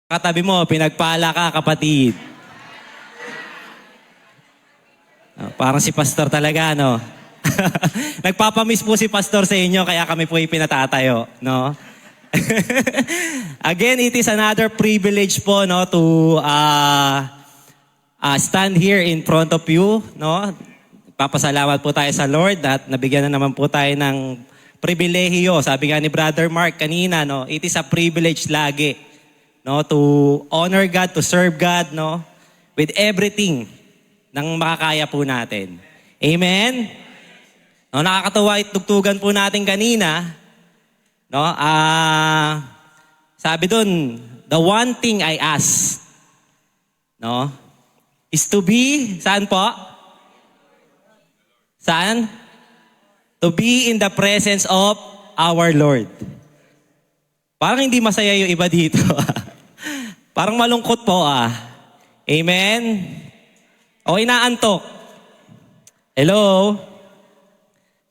Katabi mo, pinagpala ka, kapatid. Parang si pastor talaga, no? Nagpapamiss po si pastor sa inyo, kaya kami po ipinatatayo, no? Again, it is another privilege po, no, to stand here in front of you, no? Papasalamat po tayo sa Lord at nabigyan na naman po tayo ng pribilehiyo. Sabi nga ni Brother Mark kanina, no, it is a privilege lagi, no, to honor God, to serve God, no, with everything nang makakaya po natin. Amen? No, nakakatawa itugtugan po natin kanina, no, sabi dun, the one thing I ask, no, is to be, saan po? Saan? To be in the presence of our Lord. Parang hindi masaya yung iba dito. Parang malungkot po Amen? O inaantok? Hello?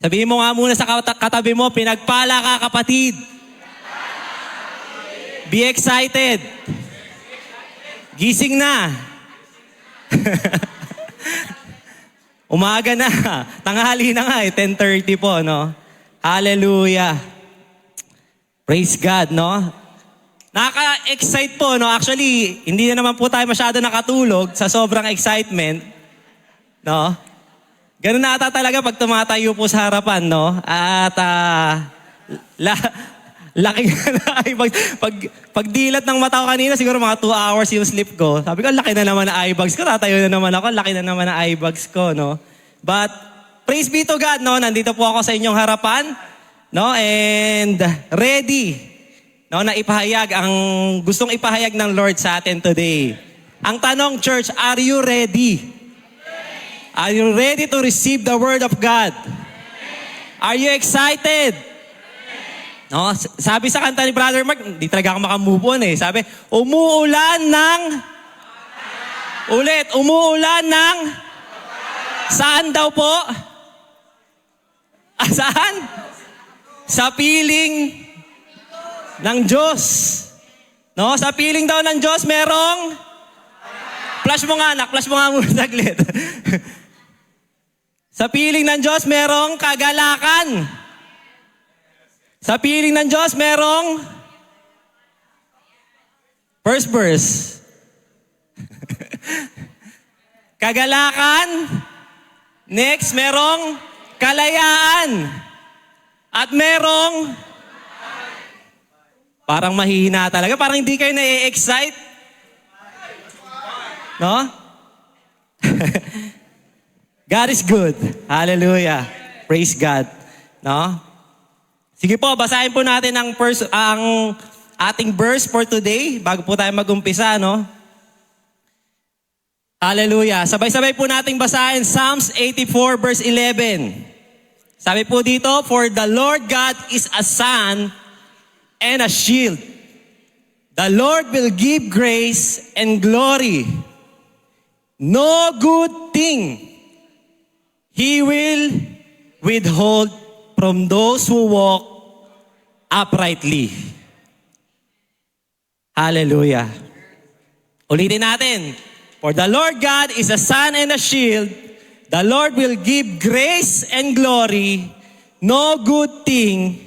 Sabihin mo nga muna sa katabi mo, pinagpala ka, kapatid. Be excited. Gising na. Umaga na. Tanghali na nga 10:30 po, no? Hallelujah. Praise God, no? Nakaka-excite po, no? Actually, hindi na naman po tayo masyado nakatulog sa sobrang excitement, no? Ganun na ata talaga pag tumatayo po sa harapan, no? At laki nga na pag dilat ng mata ko kanina, siguro mga 2 hours yung sleep ko. Sabi ko, laki na naman na eye bags ko. Tatayo na naman ako, laki na naman na eye bags ko, no? But, praise be to God, no? Nandito po ako sa inyong harapan, no? And ready, no? Na ipahayag ang gustong ipahayag ng Lord sa atin today. Ang tanong, church, are you ready? Are you ready to receive the Word of God? Are you excited? No, sabi sa kanta ni Brother Mark, hindi talaga ako makamove on Sabi, umuulan ng... Ulit, umuulan ng... Saan daw po? Saan? Sa piling ng Diyos. No, sa piling daw ng Diyos, merong... Flash mo nga anak, flash mo nga muna saglit. Sa piling ng Diyos, merong kagalakan. Sa piling ng Diyos, merong first verse. Kagalakan. Next, merong kalayaan. At merong parang mahihina talaga. Parang hindi kayo na-excite. No? God is good. Hallelujah. Praise God. No? Sige po, basahin po natin ang ating verse for today bago po tayo mag-umpisa, no? Hallelujah. Sabay-sabay po nating basahin Psalms 84 verse 11. Sabi po dito, for the Lord God is a sun and a shield. The Lord will give grace and glory. No good thing He will withhold from those who walk uprightly. Hallelujah. Ulitin natin. For the Lord God is a sun and a shield. The Lord will give grace and glory. No good thing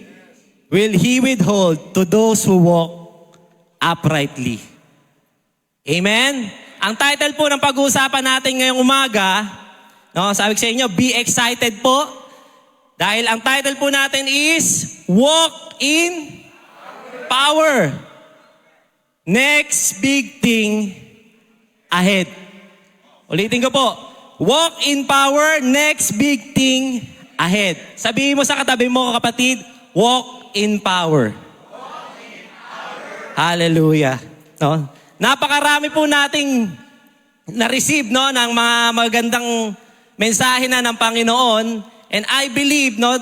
will He withhold to those who walk uprightly. Amen? Ang title po ng pag-uusapan natin ngayong umaga, no, sabi ko sa inyo, be excited po. Dahil ang title po natin is Walk in Power. Next big thing ahead. Ulitin ko po. Walk in power, next big thing ahead. Sabihin mo sa katabi mo, kapatid, walk in power. Walk in power. Hallelujah. No? Napakarami po nating na-receive, no, ng mga magandang mensahe na ng Panginoon. And I believe, no,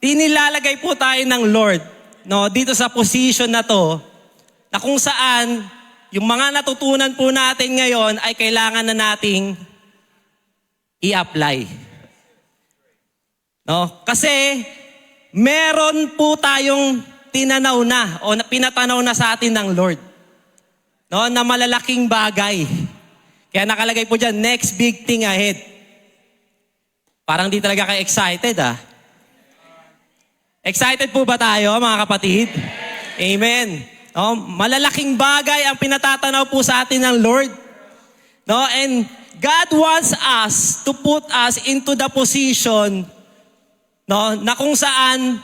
inilalagay po tayo ng Lord, no, dito sa position na to, na kung saan yung mga natutunan po natin ngayon ay kailangan na nating i-apply. No? Kasi meron po tayong tinanaw na o pinatanaw na sa atin ng Lord. no, na malalaking bagay. Kaya nakalagay po dyan, next big thing ahead. Parang di talaga kayo excited Excited po ba tayo mga kapatid? Amen. No, malalaking bagay ang pinatatanaw po sa atin ng Lord. No, and God wants us to put us into the position, no, na kung saan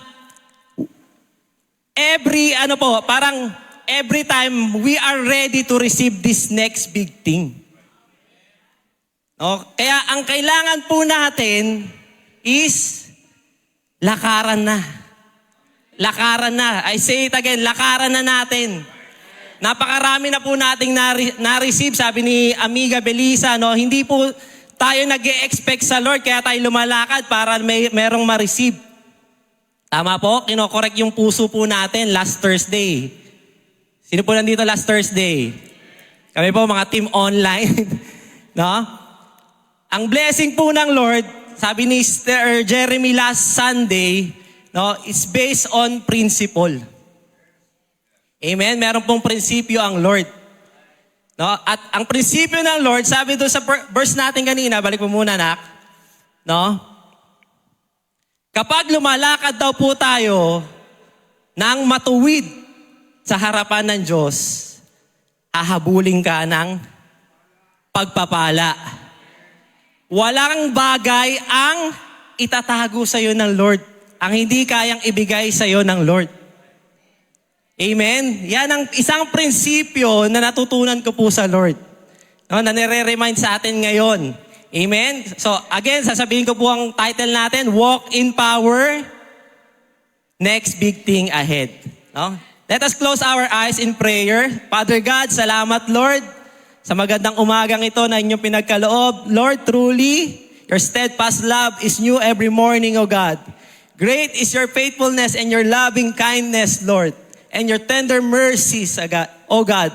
every time we are ready to receive this next big thing. No, kaya ang kailangan po natin is lakaran na. Lakaran na. I say it again, lakaran na natin. Napakarami na po nating na-receive, sabi ni Amiga Belisa, no? Hindi po tayo nag-e-expect sa Lord, kaya tayo lumalakad para merong ma-receive. Tama po? Kinokorek yung puso po natin last Thursday. Sino po nandito last Thursday? Kami po, mga team online. No? Ang blessing po ng Lord, sabi ni Sir Jeremy last Sunday, no, it's based on principle. Amen? Meron pong prinsipyo ang Lord. No? At ang prinsipyo ng Lord, sabi doon sa verse natin kanina, balik mo muna, nak. No? Kapag lumalakad daw po tayo ng matuwid sa harapan ng Diyos, hahabulin ka ng pagpapala. Walang bagay ang itatago sa iyo ng Lord, ang hindi kayang ibigay sa iyo ng Lord. Amen? Yan ang isang prinsipyo na natutunan ko po sa Lord. No, na nire-remind sa atin ngayon. Amen? So again, sasabihin ko po ang title natin, Walk in Power, Next Big Thing Ahead. No? Let us close our eyes in prayer. Father God, salamat Lord sa magandang umagang ito na inyong pinagkaloob. Lord, truly, your steadfast love is new every morning, O God. Great is your faithfulness and your loving kindness, Lord, and your tender mercies, O God.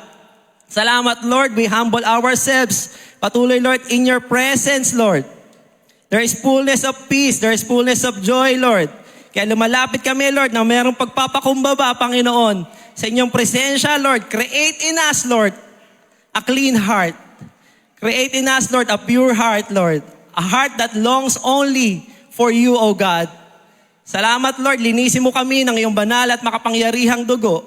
Salamat, Lord. We humble ourselves. Patuloy, Lord, in your presence, Lord. There is fullness of peace. There is fullness of joy, Lord. Kaya lumalapit kami, Lord, na mayroong pagpapakumbaba, Panginoon, sa inyong presensya, Lord. Create in us, Lord, a clean heart. Create in us, Lord, a pure heart, Lord. A heart that longs only for you, O God. Salamat, Lord. Linisin mo kami ng iyong banal at makapangyarihang dugo.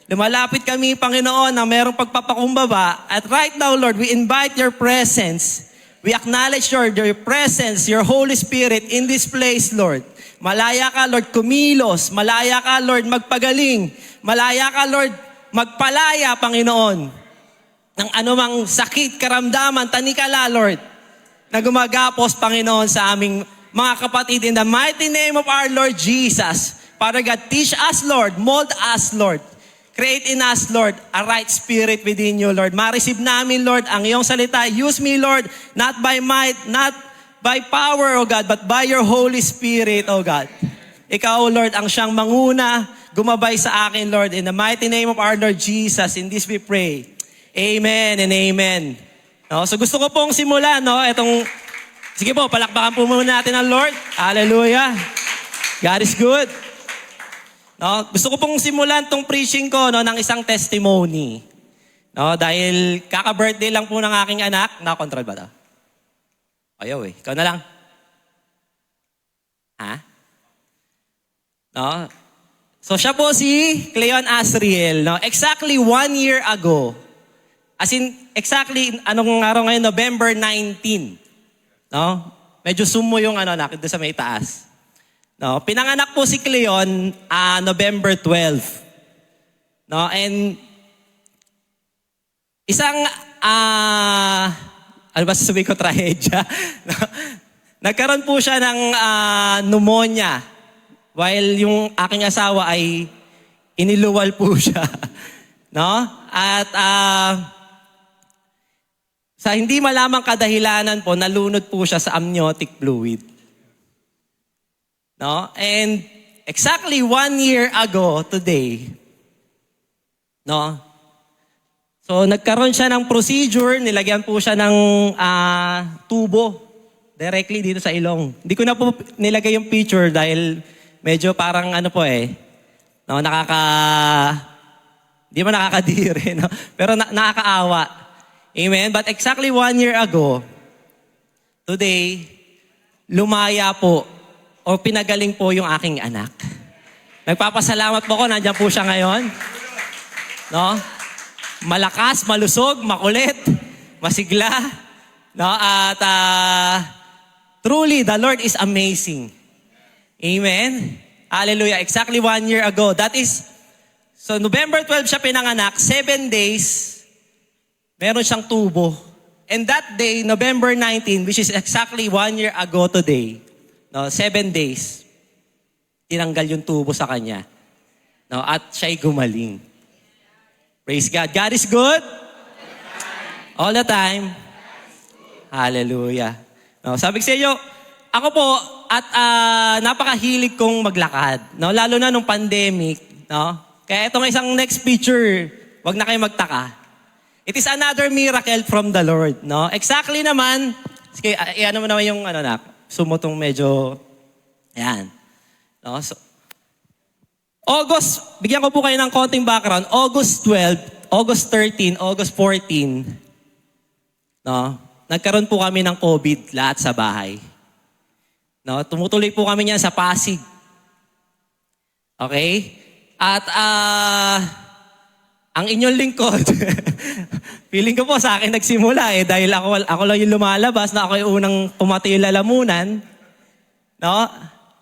Lumalapit kami, Panginoon, na mayroong pagpapakumbaba. At right now, Lord, we invite your presence. We acknowledge, Lord, your presence, your Holy Spirit in this place, Lord. Malaya ka, Lord, kumilos. Malaya ka, Lord, magpagaling. Malaya ka, Lord, magpalaya, Panginoon, ng anumang sakit, karamdaman, tanikala, Lord, na gumagapos, Panginoon, sa aming mga kapatid, in the mighty name of our Lord Jesus. Father God, teach us, Lord. Mold us, Lord. Create in us, Lord, a right spirit within you, Lord. Ma-receive namin, Lord, ang iyong salita. Use me, Lord, not by might, not by power, O God, but by your Holy Spirit, O God. Ikaw, O Lord, ang siyang manguna, gumabay sa akin, Lord. In the mighty name of our Lord Jesus, in this we pray. Amen and amen. No? So gusto ko pong simulan, no? Sige po, palakpakan po muna natin ang Lord. Hallelujah. God is good. No? Gusto ko pong simulan tong preaching ko, no, ng isang testimony. No? Dahil kaka-birthday lang po ng aking anak. Nakakontrol ba ito? Ayaw eh. Ikaw na lang. Ha? No? So siya po si Cleon Asriel. No? Exactly 1 year ago. As in, exactly, anong araw ngayon? November 19. No? Medyo sumo yung anak doon sa may taas. No? Pinanganak po si Cleon November 12. No? And isang, ano ba sasabihin ko, trahedya? No? Nagkaroon po siya ng pneumonia while yung aking asawa ay iniluwal po siya. No? At sa hindi malamang kadahilanan po, nalunod po siya sa amniotic fluid. No? And exactly 1 year ago today, no? So nagkaroon siya ng procedure, nilagyan po siya ng tubo directly dito sa ilong. Hindi ko na po nilagay yung picture dahil medyo parang ano po no, Di ba nakakadiri, no? Pero nakakaawa. Amen? But exactly 1 year ago, today, lumaya po o pinagaling po yung aking anak. Nagpapasalamat po ko, nandiyan po siya ngayon. No? Malakas, malusog, makulit, masigla. No? At truly, the Lord is amazing. Amen? Hallelujah. Exactly 1 year ago. That is, so November 12 siya pinanganak, 7 days, meron siyang tubo. And that day, November 19, which is exactly 1 year ago today, no, 7 days, tinanggal yung tubo sa kanya. No, at siya'y gumaling. Praise God. God is good? All the time. Hallelujah. No, sabi ko sa inyo, ako po, at napakahilig kong maglakad. No, lalo na nung pandemic. No? Kaya itong isang next picture, wag na kayo magtaka. It is another miracle from the Lord, no? Exactly naman, sige, ano mo naman yung sumutong medyo, ayan. No? So, August, bigyan ko po kayo ng konting background. August 12, August 13, August 14, no? Nagkaroon po kami ng COVID lahat sa bahay. No? Tumutuloy po kami niyan sa Pasig. Okay? At ang inyong lingkod, feeling ko po sa akin nagsimula dahil ako lang yung lumalabas na ako yung unang pumatay yung lalamunan. No?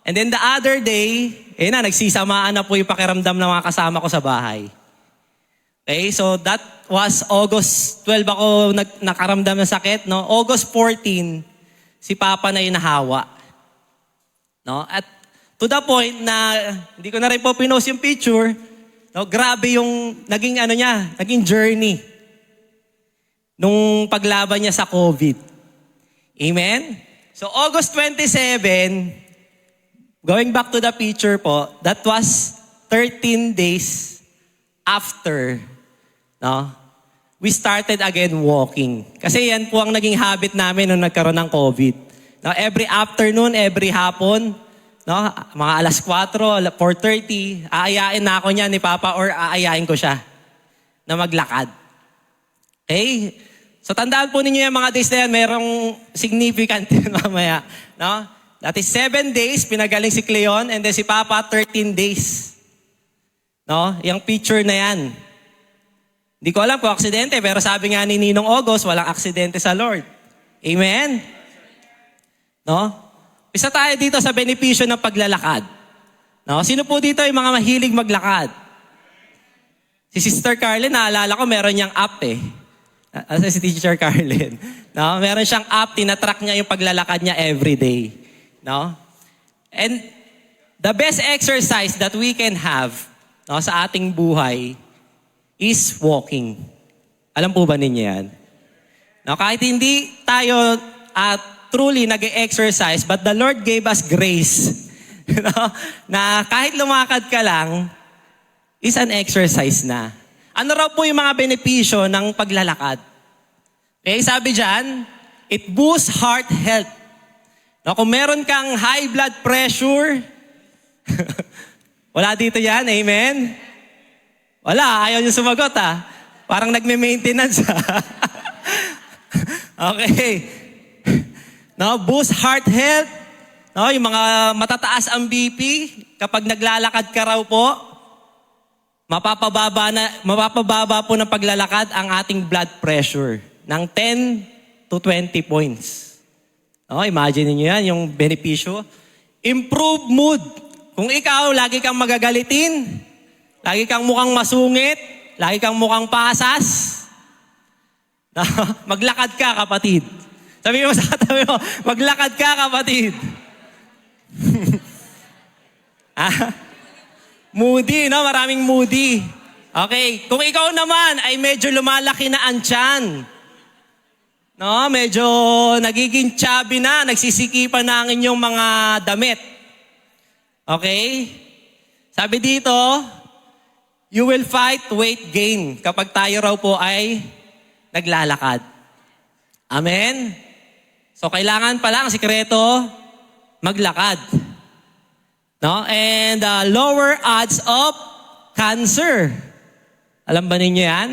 And then the other day, nagsisamaan na po yung pakiramdam ng mga kasama ko sa bahay. Okay, so that was August 12 ako nakaramdam ng sakit. No? August 14, si Papa na yung nahawa. No? At to the point na, hindi ko na rin po pinost yung picture, no, grabe yung naging journey nung paglaban niya sa COVID. Amen? So August 27, going back to the picture po, that was 13 days after, no, we started again walking. Kasi yan po ang naging habit namin nung nagkaroon ng COVID. No, every afternoon, every hapon, no, mga alas 4, 4:30, aayain na ako niya ni Papa or aayain ko siya na maglakad. Okay? So tandaan po ninyo yung mga days na yan, merong significant mamaya. No? That is 7 days, pinagaling si Cleon, and then si Papa, 13 days. No? Yung picture na yan. Hindi ko alam kung aksidente, pero sabi nga ni Ninong August, walang aksidente sa Lord. Amen? No? Isa tayo dito sa benepisyo ng paglalakad. No? Sino po dito yung mga mahilig maglakad? Si Sister Carlin, naalala ko, meron niyang app si Teacher Carlin. No? Meron siyang app, tinatrack niya yung paglalakad niya everyday. No? And the best exercise that we can have, no, sa ating buhay is walking. Alam po ba ninyo yan? No, kahit hindi tayo truly nag-exercise, but the Lord gave us grace. No? Na kahit lumakad ka lang, is an exercise na. Ano raw po yung mga benepisyo ng paglalakad? Okay, sabi dyan, it boosts heart health. No, kung meron kang high blood pressure, wala dito yan, amen? Wala, ayaw nyo sumagot Parang nagme-maintenance Okay. No, boost heart health. No, yung mga matataas ang BP, kapag naglalakad ka raw po, mapapababa po ng paglalakad ang ating blood pressure ng 10 to 20 points. No, imagine niyo yan, yung benepisyo. Improve mood. Kung ikaw, lagi kang magagalitin, lagi kang mukhang masungit, lagi kang mukhang pasas, no, maglakad ka, kapatid. Sabi mo sa katabi mo, maglakad ka, kapatid. Moody, no? Maraming moody. Okay, kung ikaw naman ay medyo lumalaki na ang tiyan, no? Medyo nagiging chubby na, nagsisikipan na ang inyong mga damit. Okay? Sabi dito, you will fight weight gain kapag tayo raw po ay naglalakad. Amen? So, kailangan pala ang sikreto, maglakad. No? And lower odds of cancer. Alam ba ninyo yan?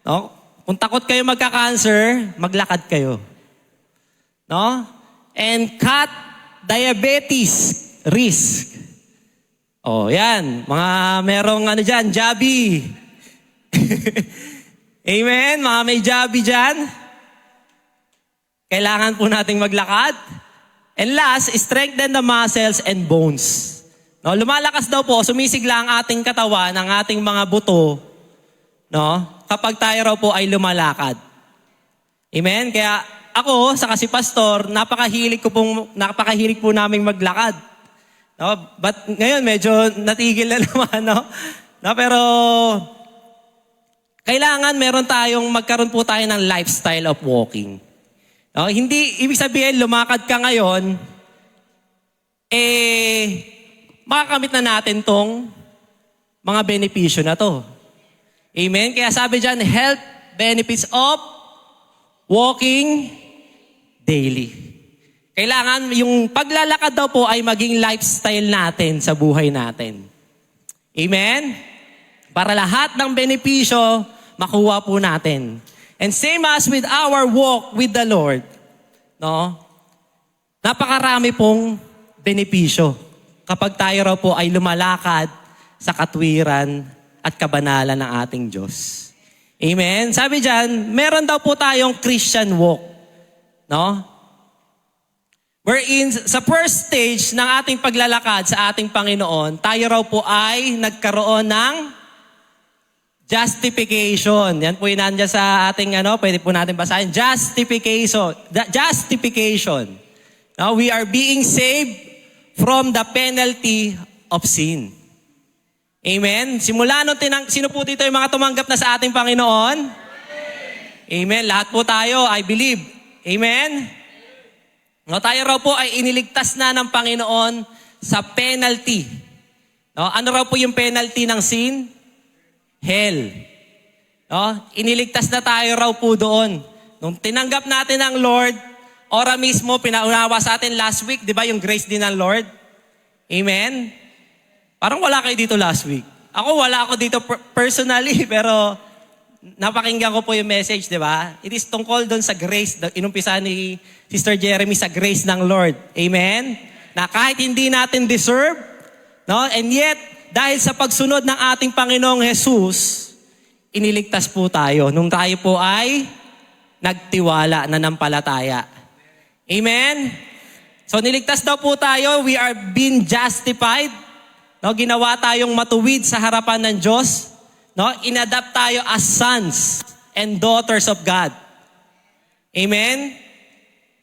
No? Kung takot kayo magka-cancer, maglakad kayo. No? And cut diabetes risk. Oh, yan. Mga merong ano dyan, Jabi. Amen? Mga may Jabi dyan. Kailangan po nating maglakad. And last, strengthen the muscles and bones. No, lumalakas daw po, sumisigla ang ating katawan, ang ating mga buto, no? Kapag tayo raw po ay lumalakad. Amen? Kaya ako, saka si Pastor, napakahilig po naming maglakad. No? But ngayon, medyo natigil na naman, no? No, pero kailangan magkaroon po tayo ng lifestyle of walking. No? Hindi, ibig sabihin, lumakad ka ngayon, makakamit na natin tong mga benepisyo na to. Amen? Kaya sabi dyan, health benefits of walking daily. Kailangan yung paglalakad daw po ay maging lifestyle natin sa buhay natin. Amen? Para lahat ng benepisyo, makuha po natin. And same as with our walk with the Lord, no? Napakarami pong benepisyo kapag tayo raw po ay lumalakad sa katwiran at kabanalan ng ating Diyos. Amen? Sabi dyan, meron daw po tayong Christian walk. No? Wherein, sa first stage ng ating paglalakad sa ating Panginoon, tayo raw po ay nagkaroon ng justification. Yan po yung nandiyan sa ating, pwede po natin basahin. Justification. Justification. No? We are being saved from the penalty of sin. Amen? Simula nung sino po dito yung mga tumanggap na sa ating Panginoon? Amen. Lahat po tayo, I believe. Amen? No, tayo raw po ay iniligtas na ng Panginoon sa penalty. No, ano raw po yung penalty ng sin? Hell. No, iniligtas na tayo raw po doon. Nung tinanggap natin ang Lord, ora mismo, pinaunawa sa atin last week, di ba yung grace din ng Lord? Amen? Parang wala kayo dito last week. Wala ako dito personally, pero napakinggan ko po yung message, di ba? It is tungkol doon sa grace, inumpisa ni Sister Jeremy sa grace ng Lord. Amen? Na kahit hindi natin deserve, no? And yet, dahil sa pagsunod ng ating Panginoong Jesus, iniligtas po tayo nung tayo po ay nagtiwala, nanampalataya. Amen? So niligtas daw po tayo, we are being justified. No, ginawa tayong matuwid sa harapan ng Diyos. No, inadapt tayo as sons and daughters of God. Amen?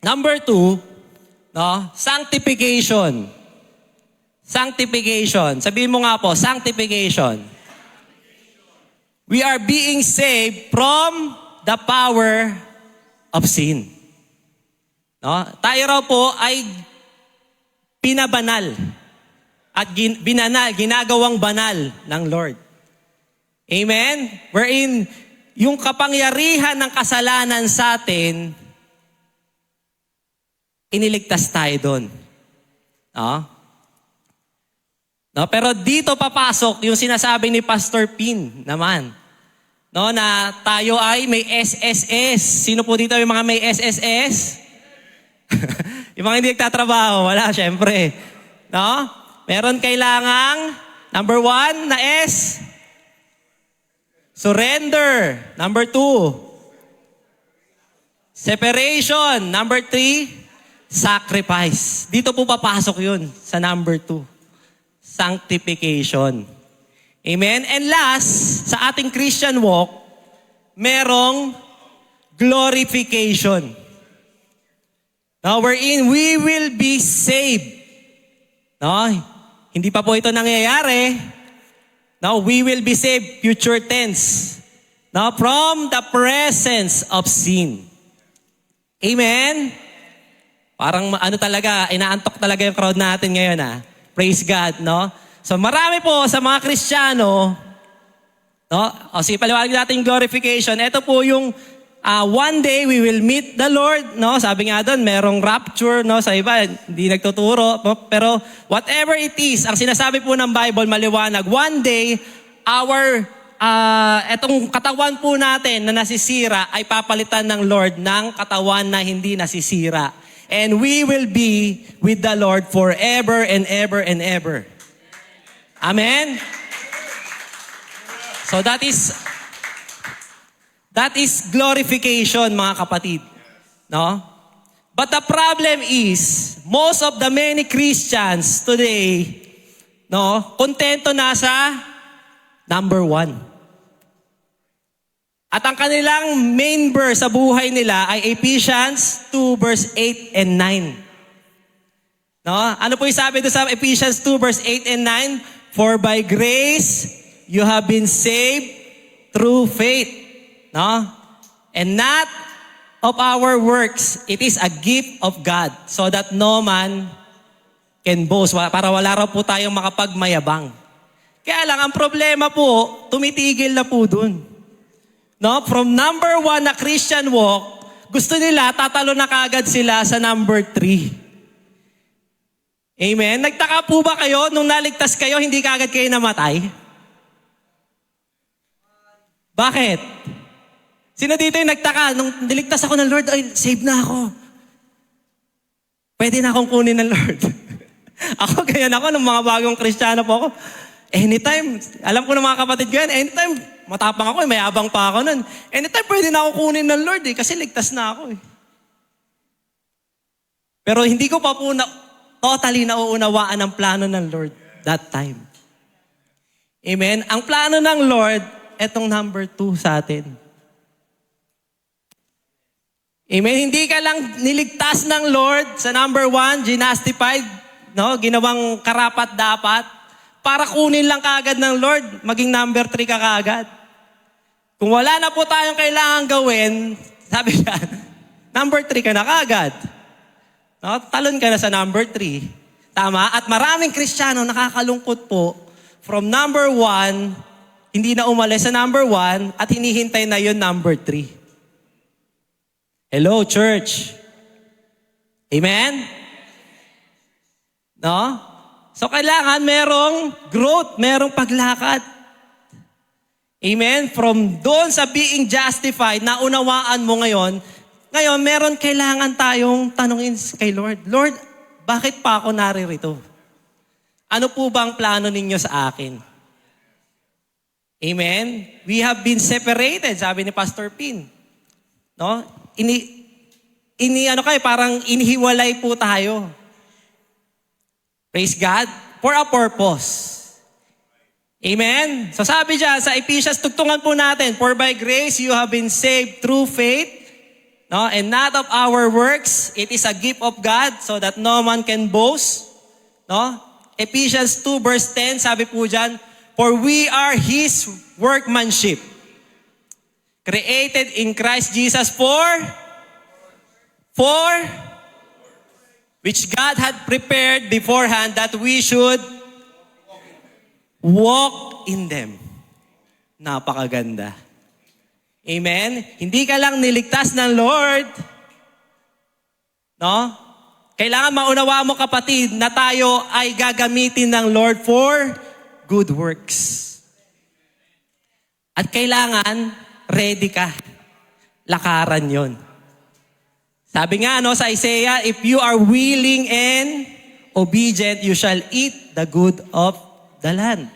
Number 2, no, sanctification. Sanctification. Sabihin mo nga po, sanctification. We are being saved from the power of sin. No? Tayo raw po ay pinabanal at ginagawang banal ng Lord. Amen? Wherein yung kapangyarihan ng kasalanan sa atin, iniligtas tayo doon. No? No, pero dito papasok yung sinasabi ni Pastor Pin naman. No, na tayo ay may SSS. Sino po dito yung mga may SSS? Yung mga hindi nagtatrabaho, wala, syempre. No? Meron kailangang, number 1 na S, surrender. Number 2, separation. Number 3, sacrifice. Dito po papasok yun sa number 2. Sanctification. Amen? And last, sa ating Christian walk, merong glorification. Now, wherein we will be saved. No? Hindi pa po ito nangyayari. Now, we will be saved, future tense. Now, from the presence of sin. Amen? Parang talaga, inaantok talaga yung crowd natin ngayon. Praise God, no? So marami po sa mga Kristiyano, no? O sige, paliwanag natin yung glorification. Ito po yung one day we will meet the Lord, no? Sabi nga doon, merong rapture, no? Sa iba, hindi nagtuturo. No? Pero whatever it is, ang sinasabi po ng Bible, maliwanag, one day, our etong katawan po natin na nasisira ay papalitan ng Lord ng katawan na hindi nasisira. And we will be with the Lord forever and ever and ever. Amen? So that is glorification, mga kapatid. No? But the problem is, most of the many Christians today, no, kontento na sa number 1. At ang kanilang main verse sa buhay nila ay Ephesians 2 verse 8 and 9. No? Ano po yung sabi doon sa Ephesians 2 verse 8 and 9? For by grace you have been saved through faith. No? And not of our works. It is a gift of God so that no man can boast. Para wala raw po tayong makapagmayabang. Kaya lang, ang problema po, tumitigil na po dun. No? From number 1 na Christian walk, gusto nila, tatalo na kagad sila sa number 3. Amen? Nagtaka po ba kayo, nung naligtas kayo, hindi kagad kayo namatay? Bakit? Sino dito yung nagtaka? Nung niligtas ako ng Lord, ay, save na ako. Pwede na akong kunin ng Lord. Ako, ganyan ako, nung mga bagong Kristiyano po ako. Anytime, alam ko ng mga kapatid ko yan, anytime, matapang ako, mayabang pa ako nun. Anytime, pwede na ako kunin ng Lord kasi ligtas na ako . Pero hindi ko pa po totally nauunawaan ang plano ng Lord that time. Amen? Ang plano ng Lord, etong number 2 sa atin. Amen? Hindi ka lang niligtas ng Lord sa number 1, ginastified, no? Ginawang karapat-dapat, para kunin lang kaagad ng Lord, maging number 3 ka kaagad. Kung wala na po tayong kailangan gawin, sabi niya, number 3 ka na kaagad. No? Talon ka na sa number 3. Tama? At maraming Kristiyano nakakalungkot po, from number 1, hindi na umalis sa number 1, at hinihintay na yun number 3. Hello, church. Amen? No? So, kailangan merong growth, merong paglakad. Amen? From doon sa being justified, naunawaan mo ngayon, meron kailangan tayong tanungin kay Lord. Lord, bakit pa ako naririto? Ano po bang plano ninyo sa akin? Amen? We have been separated, sabi ni Pastor Pin. No? Parang inihiwalay po tayo. Praise God, for a purpose. Amen? So sabi dyan, sa Ephesians, tugtungan po natin, for by grace you have been saved through faith, no? And not of our works. It is a gift of God so that no man can boast. No? Ephesians 2 verse 10, sabi po dyan, for we are His workmanship, created in Christ Jesus for which God had prepared beforehand that we should walk in them. Napakaganda. Amen? Hindi ka lang niligtas ng Lord. No? Kailangan maunawa mo, kapatid, na tayo ay gagamitin ng Lord for good works. At kailangan ready ka. Lakaran yon. Sabi nga sa Isaiah, if you are willing and obedient, you shall eat the good of the land.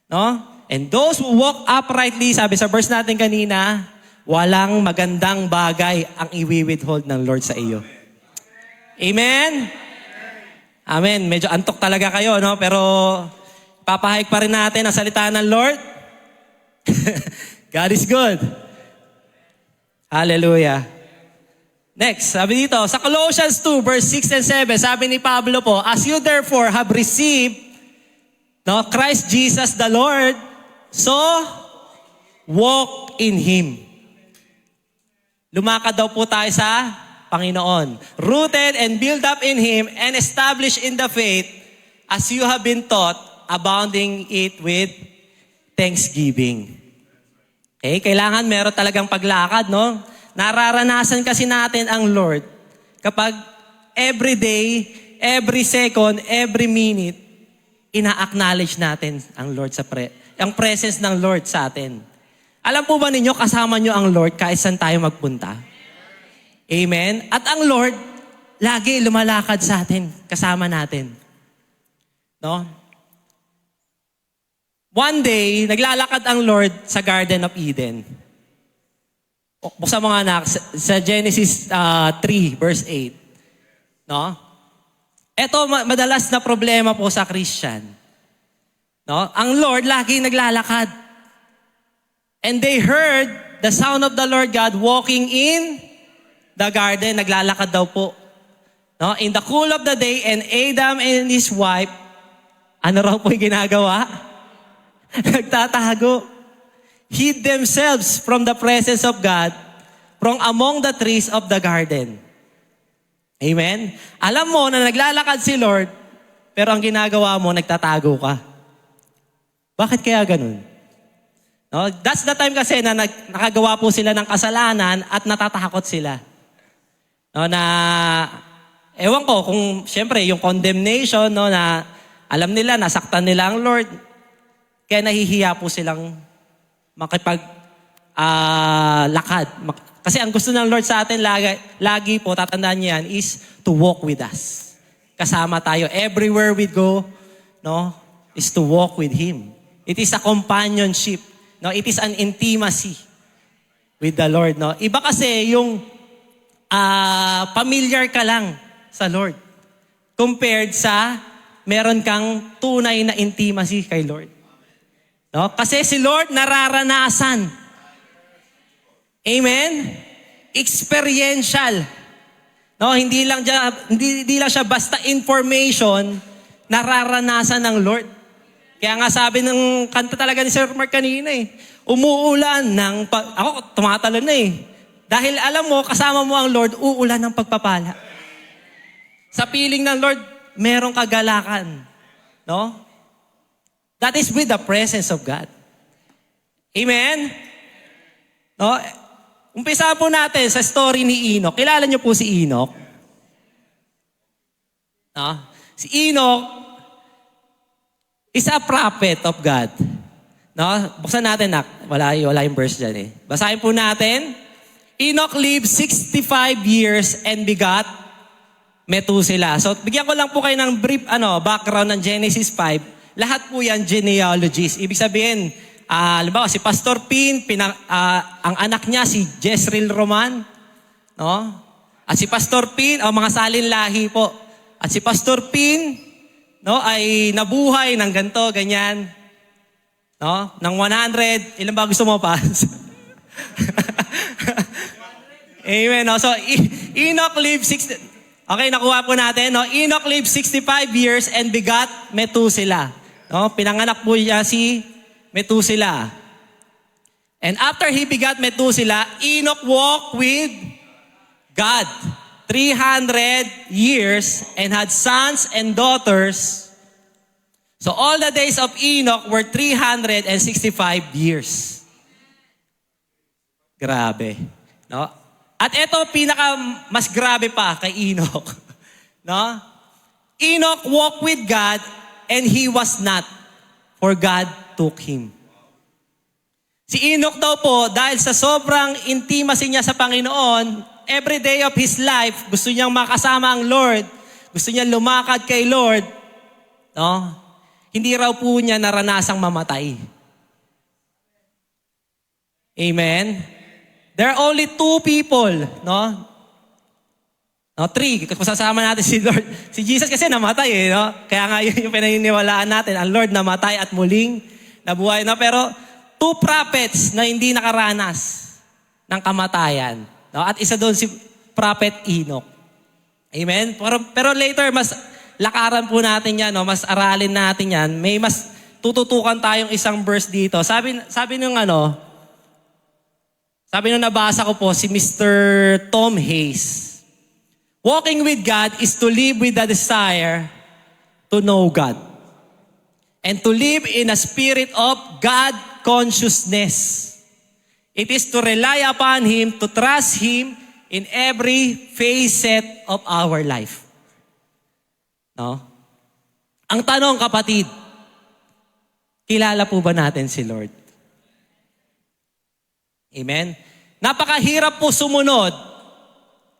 No? And those who walk uprightly, sabi sa verse natin kanina, walang magandang bagay ang iwi-withhold ng Lord sa iyo. Amen? Amen. Medyo antok talaga kayo, no? Pero papahayag pa rin natin ang salita ng Lord. God is good. Hallelujah. Next, sabi dito, sa Colossians 2, verse 6 and 7, sabi ni Pablo po, as you therefore have received, no, Christ Jesus the Lord, so walk in Him. Lumakad daw po tayo sa Panginoon. Rooted and built up in Him and established in the faith as you have been taught, abounding it with thanksgiving. Okay, kailangan meron talagang paglakad, no? Nararanasan kasi natin ang Lord kapag every day, every second, every minute, ina-acknowledge natin ang Lord sa ang presence ng Lord sa atin. Alam po ba ninyo, kasama nyo ang Lord kahit saan tayo magpunta? Amen? At ang Lord, lagi lumalakad sa atin, kasama natin. No? One day, naglalakad ang Lord sa Garden of Eden. Buksan mga anak, sa Genesis 3, verse 8. No? Ito, madalas na problema po sa Christian. No? Ang Lord, lagi naglalakad. And they heard the sound of the Lord God walking in the garden. Naglalakad daw po. No? In the cool of the day, and Adam and his wife, ano raw po yung ginagawa? Nagtatago. Hid themselves from the presence of God from among the trees of the garden. Amen? Alam mo na naglalakad si Lord, pero ang ginagawa mo, nagtatago ka. Bakit kaya ganun? No? That's the time kasi na nakagawa po sila ng kasalanan at natatakot sila. No, na, ewan ko, kung siyempre yung condemnation, no, na alam nila, nasaktan nila ang Lord, kaya nahihiya po silang lakad. Kasi ang gusto ng Lord sa atin, lagi po, tatandaan niyo yan, is to walk with us. Kasama tayo. Everywhere we go, no, is to walk with Him. It is a companionship. No, it is an intimacy with the Lord. No? Iba kasi yung familiar ka lang sa Lord compared sa meron kang tunay na intimacy kay Lord. No? Kasi si Lord nararanasan. Amen? Experiential. No, hindi lang siya basta information, nararanasan ng Lord. Kaya nga sabi ng kanta talaga ni Sir Mark kanina umuulan ako tumatalon na Dahil alam mo, kasama mo ang Lord, uulan ng pagpapala. Sa piling ng Lord, merong kagalakan. No? That is with the presence of God. Amen? No? Umpisa po natin sa story ni Enoch. Kilala niyo po si Enoch? No? Si Enoch is a prophet of God. No? Buksan natin, wala yung verse dyan Basahin po natin. Enoch lived 65 years and begot Methuselah. So, bigyan ko lang po kayo ng brief background ng Genesis 5. Lahat po yan genealogies. Ibig sabihin, halimbawa si Pastor Pin, ang anak niya si Jezreel Roman. No? At si Pastor Pin, mga salin lahi po. At si Pastor Pin, no, ay nabuhay ng ganito, ganyan. No? Ng 100, ilan ba gusto mo pa? Amen. No? So, Enoch lived 60... Okay, nakuha po natin. No? Enoch lived 65 years and begot Methuselah. No? Pinanganak po niya si Methuselah. And after he begot Methuselah, Enoch walked with God 300 years and had sons and daughters. So all the days of Enoch were 365 years. Grabe. No? At ito, mas grabe pa kay Enoch. No? Enoch walked with God and he was not, for God took him. Si Enoch daw po, dahil sa sobrang intimacy niya sa Panginoon, every day of his life, gusto niyang makasama ang Lord, gusto niyang lumakad kay Lord, no? Hindi raw po niya naranasang mamatay. Amen? There are only 2 people, no? No, 3. Kung sasama natin si Lord. Si Jesus kasi namatay no? Kaya nga yun yung pinaniniwalaan natin. Ang Lord namatay at muling nabuhay. No? Pero 2 prophets na hindi nakaranas ng kamatayan. No? At isa doon si Prophet Enoch. Amen? Pero later, mas lakaran po natin yan. No? Mas aralin natin yan. May mas tututukan tayong isang verse dito. Sabi nung nabasa ko po, si Mr. Tom Hayes. Walking with God is to live with the desire to know God. And to live in a spirit of God consciousness. It is to rely upon Him, to trust Him in every facet of our life. No? Ang tanong, kapatid, Kilala po ba natin si Lord? Amen? Napakahirap po sumunod.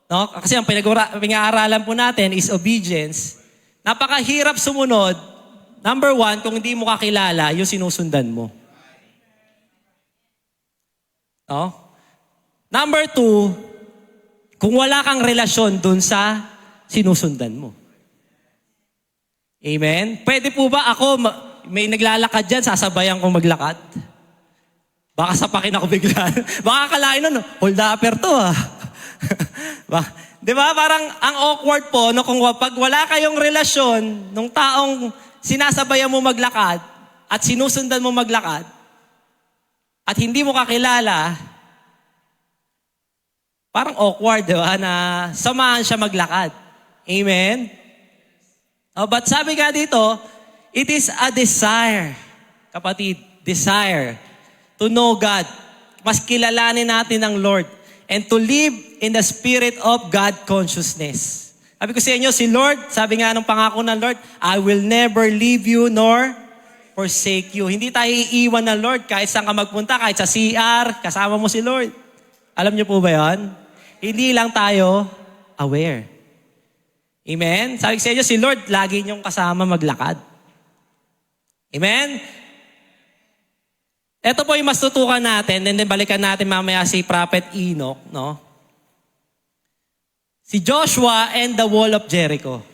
No? Kasi ang pinag-aaralan po natin is obedience. Napakahirap sumunod. Number 1, kung hindi mo kakilala, yung sinusundan mo. No? Number 2, kung wala kang relasyon dun sa sinusundan mo. Amen? Pwede po ba ako, may naglalakad dyan, sasabayan kong maglakad? Baka sapakin ako bigla. Baka akalain nun, hold upper to ah. Di ba? Parang ang awkward po, no, kung pag wala kayong relasyon nung taong sinasabayan mo maglakad at sinusundan mo maglakad at hindi mo kakilala, parang awkward, di ba? Na samahan siya maglakad. Amen? But sabi nga dito, it is a desire, kapatid, desire to know God. Mas kilalanin natin ang Lord and to live in the spirit of God consciousness. Sabi ko sa inyo, si Lord, sabi nga ng pangako ng Lord, I will never leave you nor forsake you. Hindi tayo iiwan ng Lord kahit saan ka magpunta, kahit sa CR, kasama mo si Lord. Alam niyo po ba yan? Hindi lang tayo aware. Amen? Sabi ko sa inyo, si Lord, lagi niyong kasama maglakad. Amen? Ito po yung mas tutukan natin, and then balikan natin mamaya si Prophet Enoch, no? Si Joshua and the Wall of Jericho.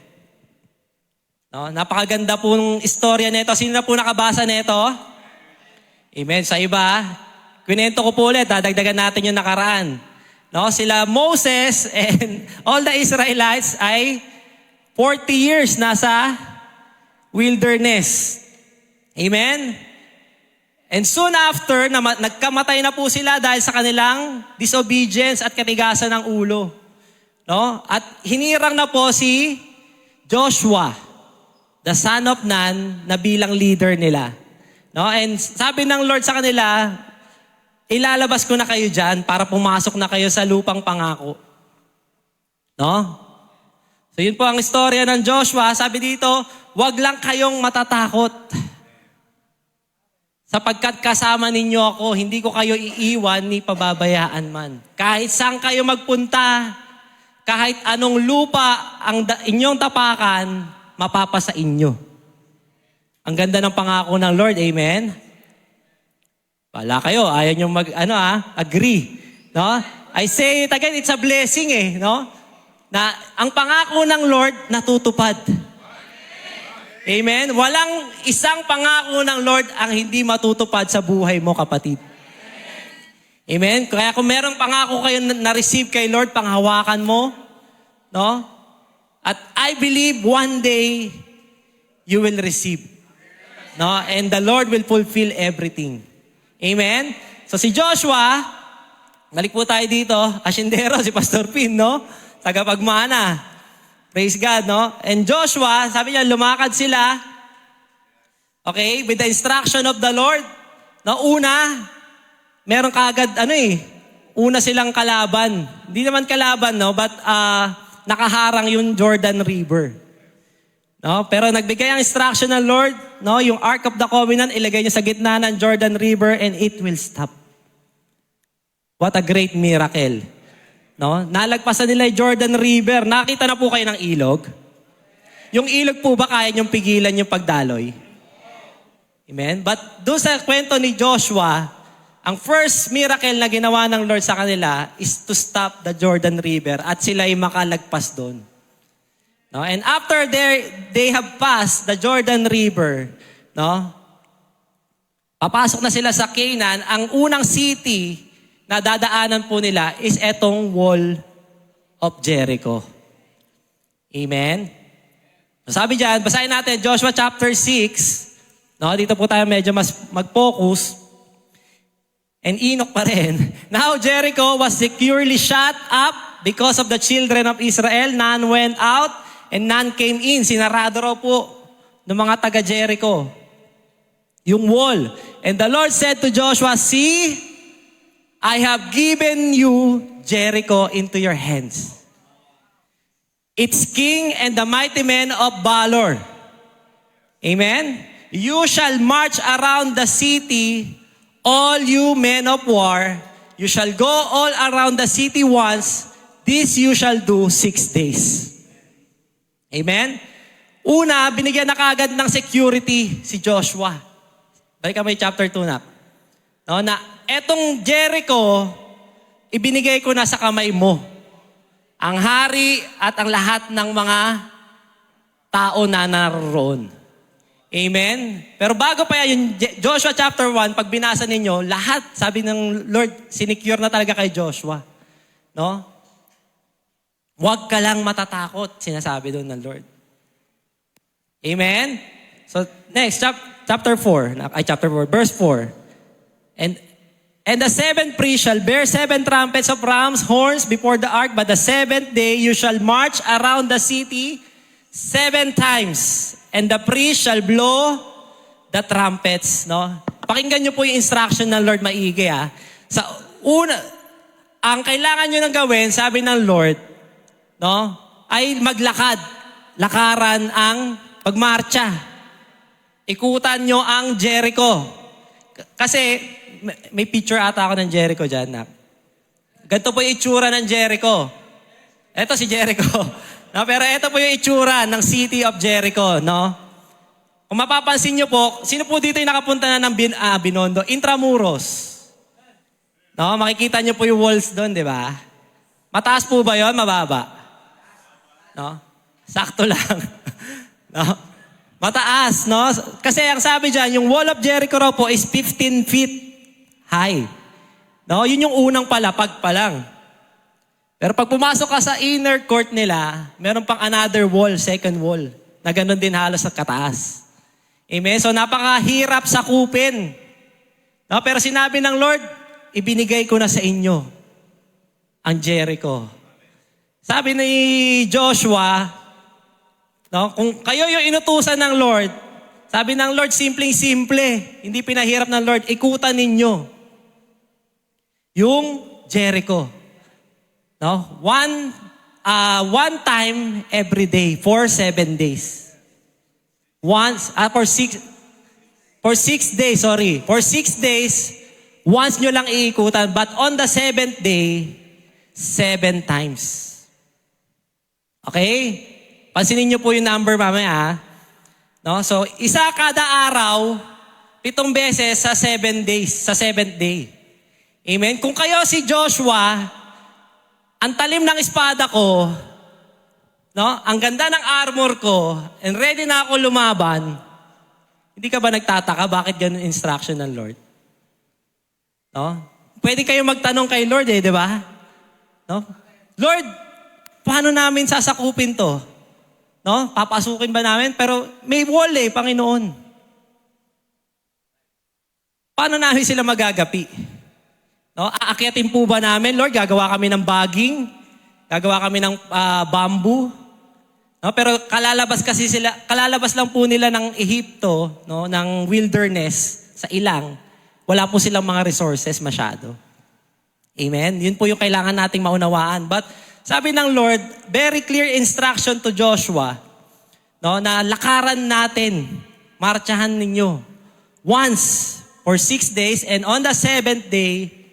No? Napakaganda po ng istorya nito. Sino na po nakabasa nito? Amen. Sa iba, kwento ko po ulit, dagdagan natin yung nakaraan. No? Sila Moses and all the Israelites ay 40 years nasa wilderness. Amen? And soon after, nagkamatay na po sila dahil sa kanilang disobedience at katigasan ng ulo. No? At hinirang na po si Joshua, the son of Nun, na bilang leader nila. No? And sabi ng Lord sa kanila, ilalabas ko na kayo dyan para pumasok na kayo sa lupang pangako. No? So yun po ang istorya ng Joshua. Sabi dito, wag lang kayong matatakot. Sapagkat kasama ninyo ako, hindi ko kayo iiwan ni pababayaan man. Kahit saan kayo magpunta, kahit anong lupa ang inyong tapakan, mapapasa inyo. Ang ganda ng pangako ng Lord, amen? Wala kayo, ayaw nyo agree. No? I say it again, it's a blessing no? Na ang pangako ng Lord natutupad. Amen? Walang isang pangako ng Lord ang hindi matutupad sa buhay mo, kapatid. Amen? Kaya kung merong pangako kayo na-receive kay Lord, panghawakan mo, no? At I believe one day you will receive. No? And the Lord will fulfill everything. Amen? So si Joshua, balik po tayo dito, asyendero, si Pastor Pin, no? Tagapagmana. Praise God, no? And Joshua, sabi niya, lumakad sila, okay, with the instruction of the Lord. No, una, meron kaagad, una silang kalaban. Hindi naman kalaban, no? But nakaharang yung Jordan River. No? Pero nagbigay ang instruction ng Lord, no? Yung Ark of the Covenant, ilagay niya sa gitna ng Jordan River and it will stop. What a great miracle. No? Nalagpasan nila yung Jordan River. Nakita na po kayo ng ilog? Yung ilog po ba kaya niyong pigilan yung pagdaloy? Amen? But doon sa kwento ni Joshua, ang first miracle na ginawa ng Lord sa kanila is to stop the Jordan River at sila ay makalagpas doon. No? And after they have passed the Jordan River, no? Papasok na sila sa Canaan, ang unang city na dadaanan po nila is etong Wall of Jericho. Amen? Sabi dyan, basahin natin Joshua chapter 6. No, dito po tayo medyo mas mag-focus. And Enoch pa rin. Now Jericho was securely shut up because of the children of Israel. None went out and none came in. Sinarado raw po ng mga taga-Jericho yung wall. And the Lord said to Joshua, see, I have given you Jericho into your hands. Its king and the mighty men of valor. Amen? You shall march around the city, all you men of war. You shall go all around the city once. This you shall do 6 days. Amen? Una, binigyan na kaagad ng security si Joshua. Balik kami chapter 2 na. No, na etong Jericho, ibinigay ko na sa kamay mo. Ang hari at ang lahat ng mga tao na naroon. Amen? Pero bago pa yan, yung Joshua chapter 1, pag binasa ninyo, lahat, sabi ng Lord, sinecure na talaga kay Joshua. No? Huwag ka lang matatakot, sinasabi doon ng Lord. Amen? So, next, chapter 4, verse 4. And the 7th priest shall bear 7 trumpets of ram's horns before the ark, but the 7th day you shall march around the city 7 times. And the priest shall blow the trumpets. No? Pakinggan niyo po yung instruction ng Lord maigi. Sa una, ang kailangan niyo nang gawin, sabi ng Lord, no, ay maglakad. Lakaran ang pagmarcha. Ikutan nyo ang Jericho. Kasi, may picture ata ako ng Jericho dyan. Ganito po yung itsura ng Jericho. Ito si Jericho. No, pero ito po yung itsura ng city of Jericho. No? Kung mapapansin nyo po, sino po dito yung nakapunta na ng Binondo? Intramuros. No, makikita nyo po yung walls doon, di ba? Mataas po ba yon? Mababa? No? Sakto lang. No? Mataas, no? Kasi ang sabi dyan, yung wall of Jericho raw po is 15 feet high. No? Yun yung unang palapag pa lang. Pero pag pumasok ka sa inner court nila, meron pang another wall, second wall, na ganun din halos sa kataas. Amen? So napakahirap sakupin. No? Pero sinabi ng Lord, ibinigay ko na sa inyo ang Jericho. Sabi ni Joshua, no, kung kayo yung inutusan ng Lord, sabi ng Lord, simpleng-simple, hindi pinahirap ng Lord, ikutan ninyo yung Jericho. No? One time every day for 7 days. For 6 days, sorry. For 6 days, once nyo lang iikutan, but on the 7th day, 7 times. Okay? Pansinin nyo po yung number mamaya. No? So, isa kada araw, 7 beses sa 7 days, sa 7th day. Amen? Kung kayo si Joshua, ang talim ng espada ko, no? Ang ganda ng armor ko, and ready na ako lumaban, hindi ka ba nagtataka bakit ganun instruction ng Lord? No? Pwede kayo magtanong kay Lord di ba? No? Lord, paano namin sasakupin to? No? Papasukin ba namin? Pero may wall Panginoon. Paano namin sila magagapi? No? Aakyatin po ba namin, Lord? Gagawa kami ng baging? Gagawa kami ng bamboo? No? Pero kalalabas lang po nila ng Ehipto, no? Ng wilderness sa ilang. Wala po silang mga resources masyado. Amen? Yun po yung kailangan nating maunawaan. But sabi ng Lord, very clear instruction to Joshua, no? Na lakaran natin, marchahan ninyo once for 6 days, and on the 7th day,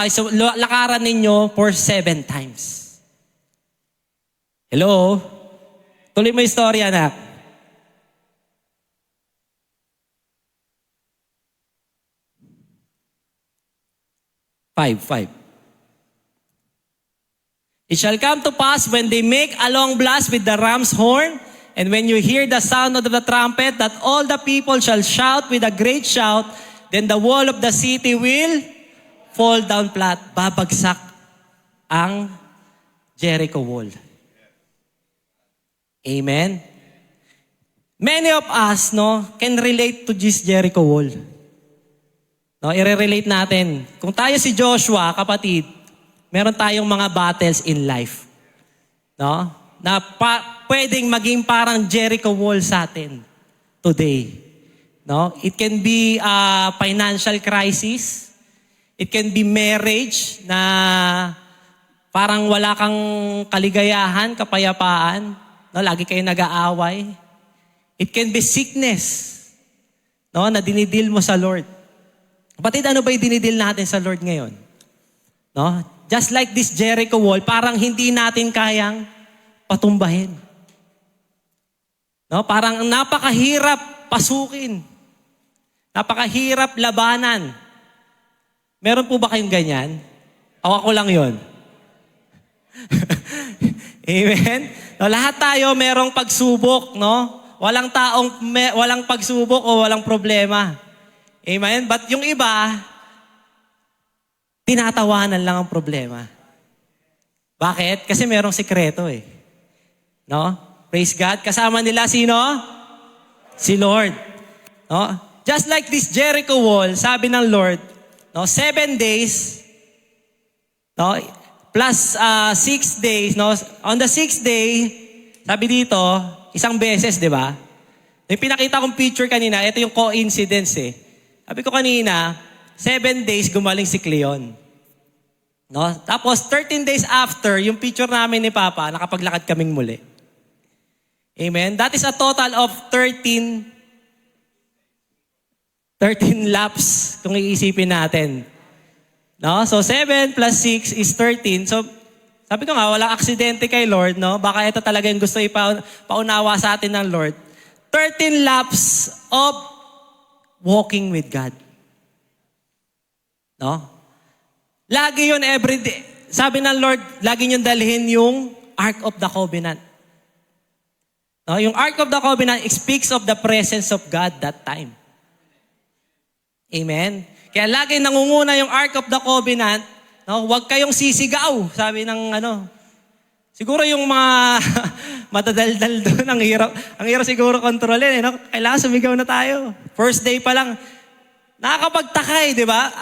so lakaran ninyo for 7 times. Hello? Tuloy mo yung story, anak. Five. It shall come to pass when they make a long blast with the ram's horn, and when you hear the sound of the trumpet, that all the people shall shout with a great shout, then the wall of the city will fall down flat. Babagsak ang Jericho wall. Amen? Many of us, can relate to this Jericho wall. I-relate natin. Kung tayo si Joshua, kapatid, meron tayong mga battles in life. Na pwedeng maging parang Jericho wall sa atin today. It can be a financial crisis. It can be marriage na parang wala kang kaligayahan, kapayapaan. Lagi kayo nag-aaway. It can be sickness, no, na dinidil mo sa Lord. Kapatid, ano ba yung dinidil natin sa Lord ngayon? No? Just like this Jericho wall, parang hindi natin kayang patumbahin. No? Parang napakahirap pasukin. Napakahirap labanan. Meron po ba kayong ganyan? Ako lang yon. Amen? No, lahat tayo merong pagsubok, no? Walang pagsubok o walang problema. Amen? But yung iba, tinatawanan lang ang problema. Bakit? Kasi merong sikreto eh. No? Praise God. Kasama nila sino? Si Lord. No? Just like this Jericho wall, sabi ng Lord, no, 7 days, no, plus 6 days, no? On the 6th day, sabi dito, isang beses, di ba? Yung pinakita kong picture kanina, ito yung coincidence eh. Sabi ko kanina, 7 days gumaling si Cleon. No? Tapos 13 days after, yung picture namin ni Papa, nakapaglakad kaming muli. Amen? That is a total of 13 laps kung iisipin natin. No? So 7 plus 6 is 13. So sabi ko nga, walang aksidente kay Lord, no? Baka ito talaga yung gusto ipaunawa sa atin ng Lord. 13 laps of walking with God. No? Lagi yun every day. Sabi ng Lord, lagi niyong dalhin yung Ark of the Covenant. No? Yung Ark of the Covenant speaks of the presence of God that time. Amen? Kaya lagi nangunguna yung Ark of the Covenant. No, huwag kayong sisigaw, sabi ng siguro yung mga matadaldal doon, ang hirap siguro kontrolin. No? Kailangan sumigaw na tayo. First day pa lang, nakakapagtakay, di ba?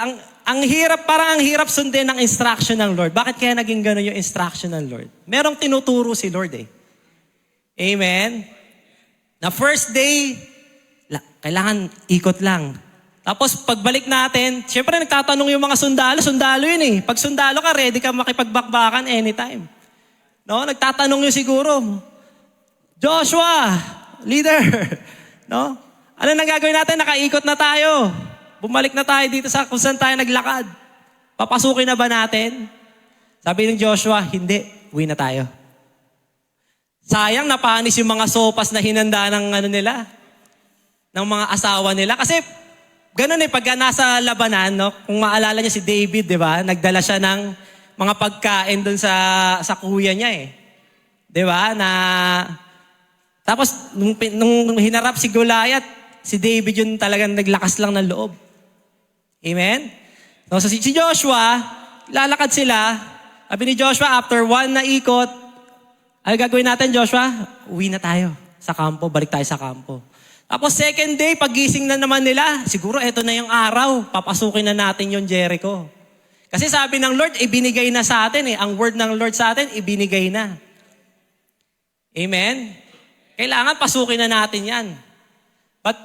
Ang hirap, parang ang hirap sundin ng instruction ng Lord. Bakit kaya naging gano'n yung instruction ng Lord? Merong tinuturo si Lord eh. Amen? Na first day, kailangan ikot lang. Tapos pagbalik natin, syempre nagtatanong yung mga sundalo yun eh. Pag sundalo ka, ready ka makipagbakbakan anytime. No? Nagtatanong yun siguro, Joshua, leader, no? Ano nang gagawin natin? Nakaikot na tayo. Bumalik na tayo dito sa kung saan tayo naglakad. Papasukin na ba natin? Sabi ng Joshua, hindi, uwi na tayo. Sayang napanis yung mga sopas na hinanda ng ng mga asawa nila. Kasi ganun eh, pag nasa labanan, no? Kung maalala niya si David, di ba? Nagdala siya ng mga pagkain doon sa kuya niya eh. Di ba? Tapos, nung hinarap si Goliath, si David yun talagang naglakas lang ng loob. Amen? So si Joshua, lalakad sila. Sabi ni Joshua, after 1 na ikot, ay gagawin natin, Joshua? Uwi na tayo sa kampo, balik tayo sa kampo. Tapos second day, paggising na naman nila, siguro eto na yung araw, papasukin na natin yung Jericho. Kasi sabi ng Lord, ibinigay na sa atin eh. Ang word ng Lord sa atin, ibinigay na. Amen? Kailangan pasukin na natin yan. But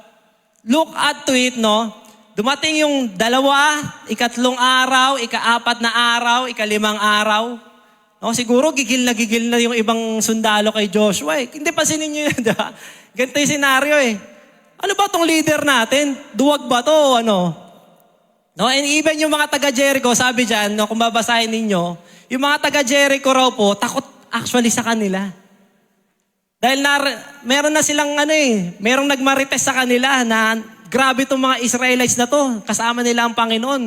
look at to it, no? Dumating yung 2, ikatlong araw, ika-4 na araw, ika-5 araw. No, siguro gigil na yung ibang sundalo kay Joshua eh. Hindi pansinin nyo yun, diba? Ganito yung senaryo eh. Ano ba tong leader natin? Duwag ba to? Ano? No, and even yung mga taga-Jericho, sabi dyan, no, kung babasahin ninyo, yung mga taga-Jericho raw po, takot actually sa kanila. Dahil meron na silang merong nagmarites sa kanila na grabe itong mga Israelites na to. Kasama nila ang Panginoon.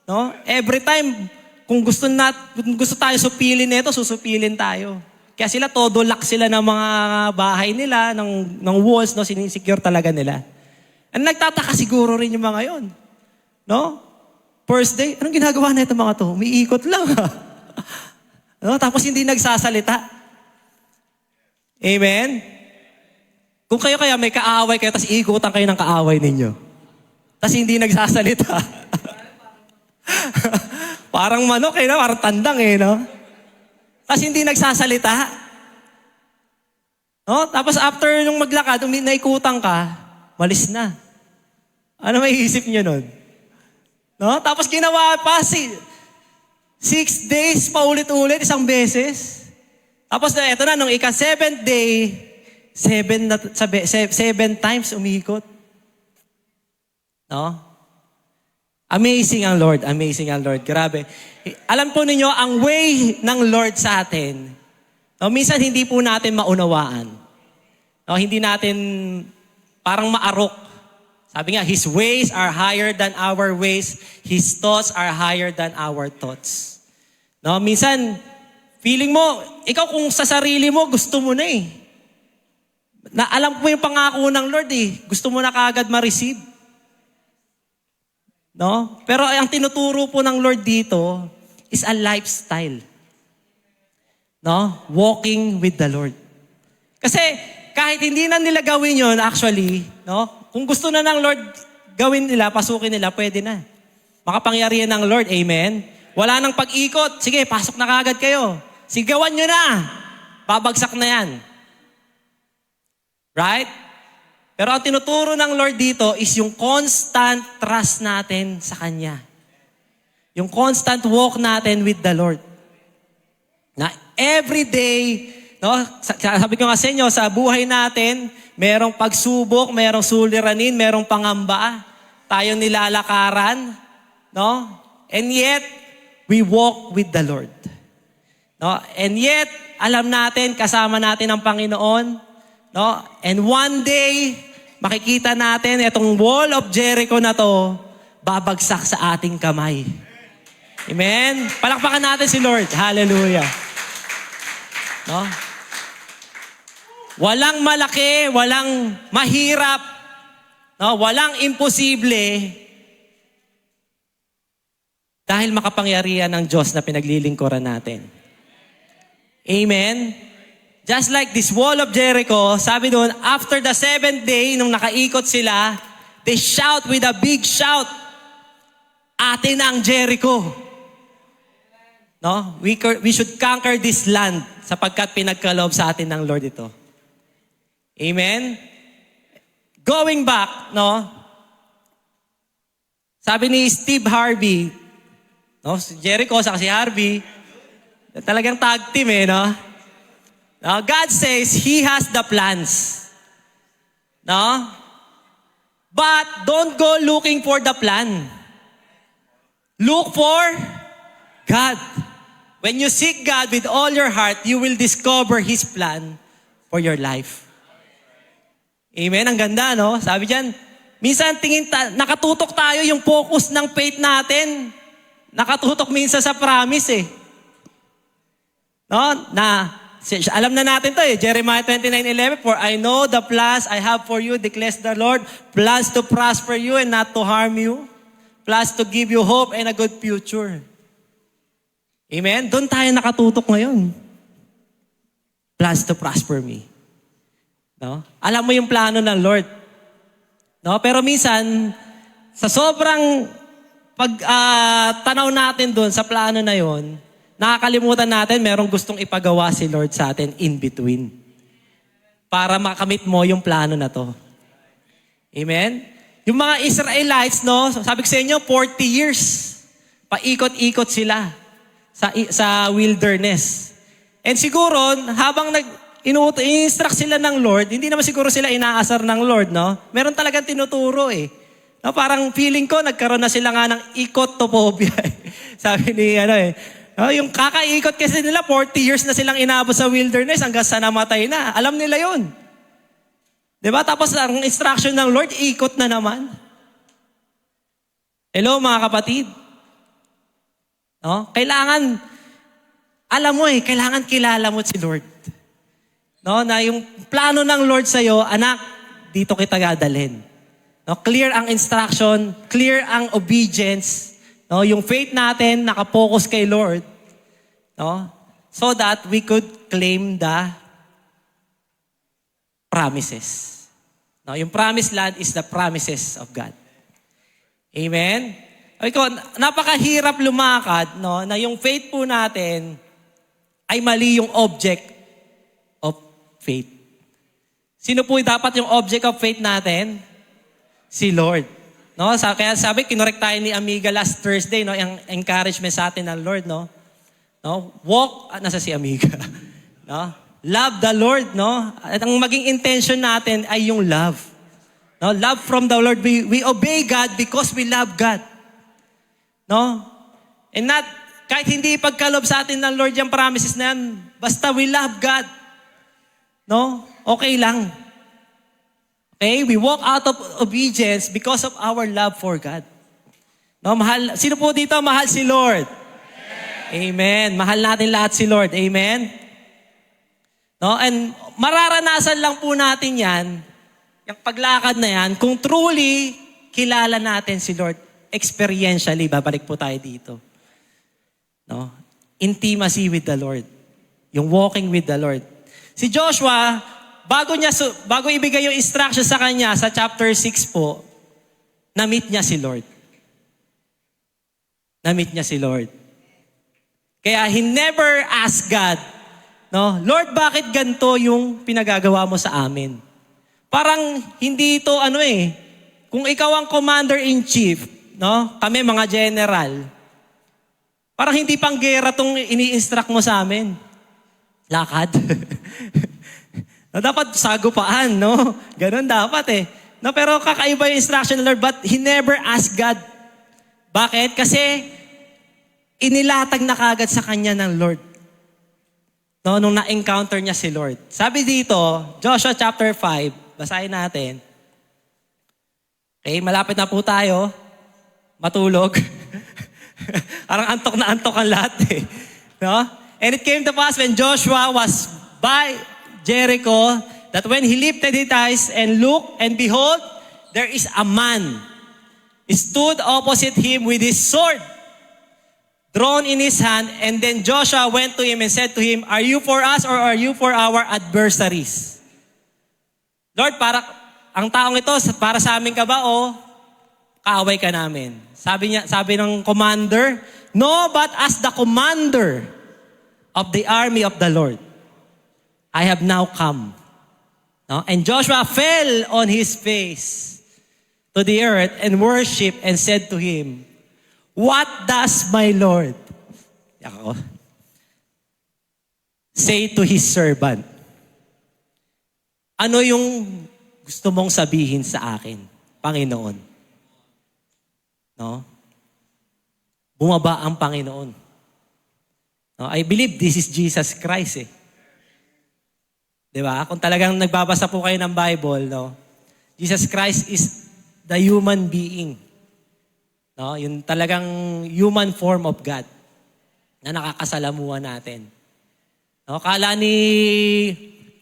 No? Every time, kung gusto tayo supilin nito, susupilin tayo. Kaya sila, todo lock sila ng mga bahay nila, ng walls, no? Sinisecure talaga nila. And nagtataka siguro rin yung mga yon. No? First day, anong ginagawa na itong mga to? Umiikot lang. No? Tapos hindi nagsasalita. Amen? Kung kayo kaya may kaaway kayo, tapos iikutan kayo ng kaaway ninyo. Tapos hindi nagsasalita. Parang manok parang tandang no? Tapos hindi nagsasalita. No? Tapos after nung maglakad, naikutan ka, malis na. Ano may isip nyo nun? No? Tapos ginawa pa 6 days pa ulit-ulit, isang beses. Tapos eto na, nung ika-7th day, Seven times umikot. No? Amazing ang Lord. Amazing ang Lord. Grabe. Alam po ninyo, ang way ng Lord sa atin, no, minsan hindi po natin maunawaan. No, hindi natin parang maarok. Sabi nga, His ways are higher than our ways. His thoughts are higher than our thoughts. No, minsan, feeling mo, ikaw kung sa sarili mo, gusto mo na eh. Na alam mo yung pangako ng Lord eh. Gusto mo na kaagad ma-receive. No? Pero ang tinuturo po ng Lord dito is a lifestyle. No? Walking with the Lord. Kasi kahit hindi na nila gawin yon actually, no? Kung gusto na ng Lord gawin nila, pasukin nila, pwede na. Makapangyarihan ng Lord, amen? Wala nang pag-ikot. Sige, pasok na kaagad kayo. Sigawan nyo na. Babagsak na yan. Right? Pero ang tinuturo ng Lord dito is yung constant trust natin sa Kanya. Yung constant walk natin with the Lord. Na every day, no, sabi ko nga sa inyo, sa buhay natin, merong pagsubok, merong suliranin, merong pangamba, tayong nilalakaran, no? And yet, we walk with the Lord. No? And yet, alam natin, kasama natin ang Panginoon, no? And one day, makikita natin itong wall of Jericho na to, babagsak sa ating kamay. Amen? Palakpakan natin si Lord. Hallelujah. No? Walang malaki, walang mahirap, no? Walang imposible dahil makapangyarihan ng Diyos na pinaglilingkuran natin. Amen? Just like this wall of Jericho, sabi doon, after the 7th day, nung nakaikot sila, they shout with a big shout, atin ang Jericho. No? We should conquer this land sapagkat pinagkaloob sa atin ng Lord ito. Amen? Going back, no? Sabi ni Steve Harvey, no? Si Jericho sa si Harvey, talagang tag team no? Now, God says He has the plans. No? But don't go looking for the plan. Look for God. When you seek God with all your heart, you will discover His plan for your life. Amen? Ang ganda, no? Sabi diyan, minsan nakatutok tayo yung focus ng faith natin. Nakatutok minsan sa promise eh. No? Alam na natin to eh. Jeremiah 29:11, for I know the plans I have for you, declares the Lord, plans to prosper you and not to harm you, plans to give you hope and a good future. Amen? Doon tayo nakatutok ngayon. Plans to prosper me. No? Alam mo yung plano ng Lord. No? Pero minsan, sa sobrang tanaw natin doon sa plano na yon, nakakalimutan natin, merong gustong ipagawa si Lord sa atin in between. Para makamit mo yung plano na to. Amen? Yung mga Israelites, no, sabi ko sa inyo, 40 years. Paikot-ikot sila sa wilderness. And siguro, habang in-instruct sila ng Lord, hindi naman siguro sila inaasar ng Lord, no? Meron talagang tinuturo eh. No, parang feeling ko, nagkaroon na sila nga ng ikotophobia. Sabi ni, yung kakaikot kasi nila, 40 years na silang inabot sa wilderness hanggang sa namatay na. Alam nila yun. Diba? Tapos ang instruction ng Lord, ikot na naman. Hello mga kapatid. No? Kailangan, alam mo kailangan kilala mo si Lord. No? Na yung plano ng Lord sa'yo, anak, dito kita dadalhin. No? Clear ang instruction, clear ang obedience. No, yung faith natin nakapokus kay Lord, no? So that we could claim the promises. No, yung promised land is the promises of God. Amen? Napakahirap lumakad, no, na yung faith po natin ay mali yung object of faith. Sino po dapat yung object of faith natin? Si Lord. No, kaya sabi, kinorek tayo ni Amiga last Thursday, no, yung encouragement sa atin ng Lord, no? No, walk, nasa si Amiga. No? Love the Lord, no? At ang maging intention natin ay yung love. No? Love from the Lord. We obey God because we love God. No? And not, kahit hindi ipagkalob sa atin ng Lord yung promises na yan, basta we love God. No? Okay lang. Okay? We walk out of obedience because of our love for God. No? Mahal, sino po dito mahal si Lord? Amen. Mahal natin lahat si Lord. Amen? No? And mararanasan lang po natin yan, yung paglakad na yan, kung truly kilala natin si Lord, experientially, babalik po tayo dito. No? Intimacy with the Lord. Yung walking with the Lord. Si Joshua, bago ibigay yung instruction sa kanya sa chapter 6 po, na-meet niya si Lord. Na-meet niya si Lord. Kaya he never asked God, no, Lord, bakit ganito yung pinagagawa mo sa amin? Parang hindi ito kung ikaw ang commander-in-chief, no? Kami mga general, parang hindi pang gera tong ini-instruct mo sa amin. Lakad. No, dapat sagupaan, no? Ganun dapat No, pero kakaiba yung instruction ng Lord, but he never asked God. Bakit? Kasi inilatag na kagad sa kanya ng Lord. No, nung na-encounter niya si Lord. Sabi dito, Joshua chapter 5, basahin natin. Okay, malapit na po tayo. Matulog. Parang antok na antok ang lahat No? And it came to pass when Joshua was by Jericho, that when he lifted his eyes and looked, and behold, there is a man. He stood opposite him with his sword drawn in his hand, and then Joshua went to him and said to him, "Are you for us or are you for our adversaries?" Lord, ang taong ito, para sa amin ka ba o kaaway ka namin? Sabi ng commander, "No, but as the commander of the army of the Lord, I have now come." No? And Joshua fell on his face to the earth and worshiped and said to him, "What does my Lord say to his servant?" Ano yung gusto mong sabihin sa akin, Panginoon? No? Bumaba ang Panginoon. No? I believe this is Jesus Christ Diba? Kung talagang nagbabasa po kayo ng Bible, no? Jesus Christ is the human being. No? Yung talagang human form of God na nakakasalamuhan natin. No? Kala ni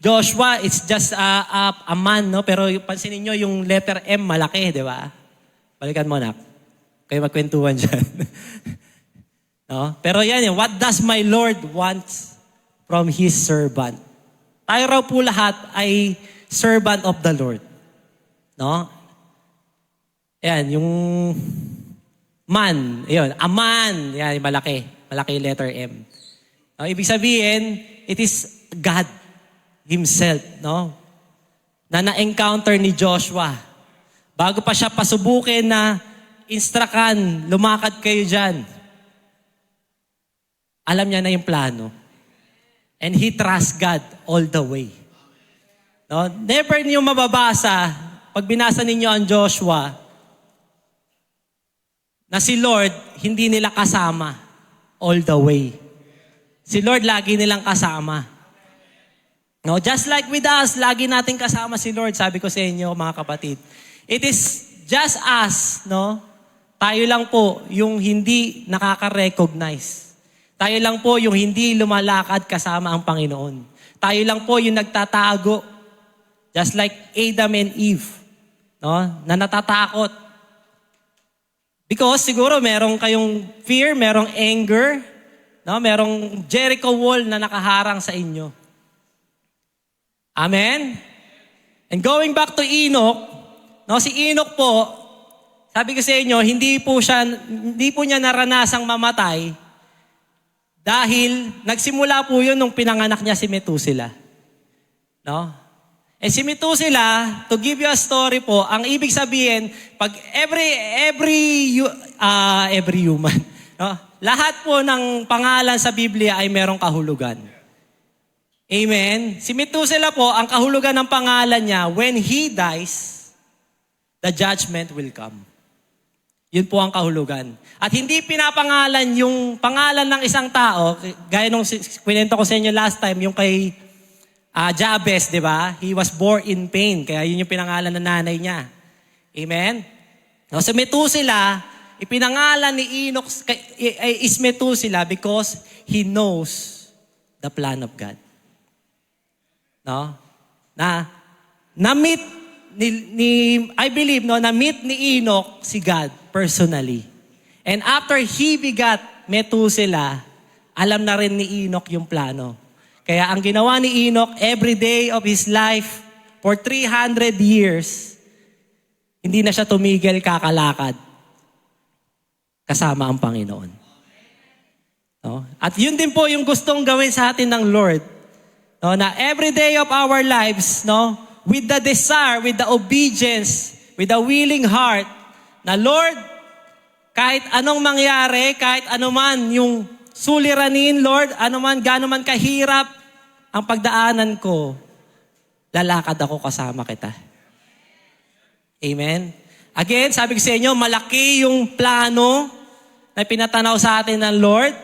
Joshua, it's just a man, no? Pero pansinin nyo, yung letter M malaki, di ba? Balikan mo, anak. Kayo magkwentuhan dyan. No? Pero yan, what does my Lord want from His servant? Tayo raw po lahat ay servant of the Lord. No? Yan, yung man, yun, a man, yan, malaki letter M. No? Ibig sabihin, it is God Himself, no? Na na-encounter ni Joshua. Bago pa siya pasubukin na instrukan, lumakad kayo dyan. Alam niya na yung plano. And he trusts God all the way. No? Never niyo mababasa, pag binasa ninyo ang Joshua, na si Lord, hindi nila kasama all the way. Si Lord, lagi nilang kasama. No, just like with us, lagi natin kasama si Lord. Sabi ko sa inyo, mga kapatid. It is just us, no? Tayo lang po yung hindi nakaka-recognize. Tayo lang po yung hindi lumalakad kasama ang Panginoon. Tayo lang po yung nagtatago. Just like Adam and Eve, no? Na natatakot. Because siguro merong kayong fear, merong anger, no? Merong Jericho wall na nakaharang sa inyo. Amen? And going back to Enoch, no, si Enoch po, sabi ko sa inyo, hindi po niya naranasang mamatay dahil nagsimula po yun nung pinanganak niya si Methuselah. No? Eh si Methuselah, to give you a story po, ang ibig sabihin, pag every human, no, lahat po ng pangalan sa Biblia ay merong kahulugan. Amen? Si Methuselah po, ang kahulugan ng pangalan niya, when he dies, the judgment will come. Yun po ang kahulugan. At hindi pinapangalan yung pangalan ng isang tao, gaya nung kwento ko sa inyo last time, yung kay Jabez, di ba? He was born in pain, kaya yun yung pinangalan ng nanay niya. Amen? No, so Methuselah, ipinangalan ni Enoch is Methuselah because he knows the plan of God. No? Na-meet I believe, na-meet ni Enoch si God personally. And after he begat Methuselah, alam na rin ni Enoch yung plano. Kaya ang ginawa ni Enoch, every day of his life, for 300 years, hindi na siya tumigil kakalakad kasama ang Panginoon. No? At yun din po yung gustong gawin sa atin ng Lord. No, na every day of our lives, no, with the desire, with the obedience, with the willing heart, na Lord, kahit anong mangyari, kahit anuman yung suliranin, Lord, anuman, gaano man kahirap ang pagdaanan ko, lalakad ako kasama kita. Amen? Again, sabi ko sa inyo, malaki yung plano na pinatanaw sa atin ng Lord.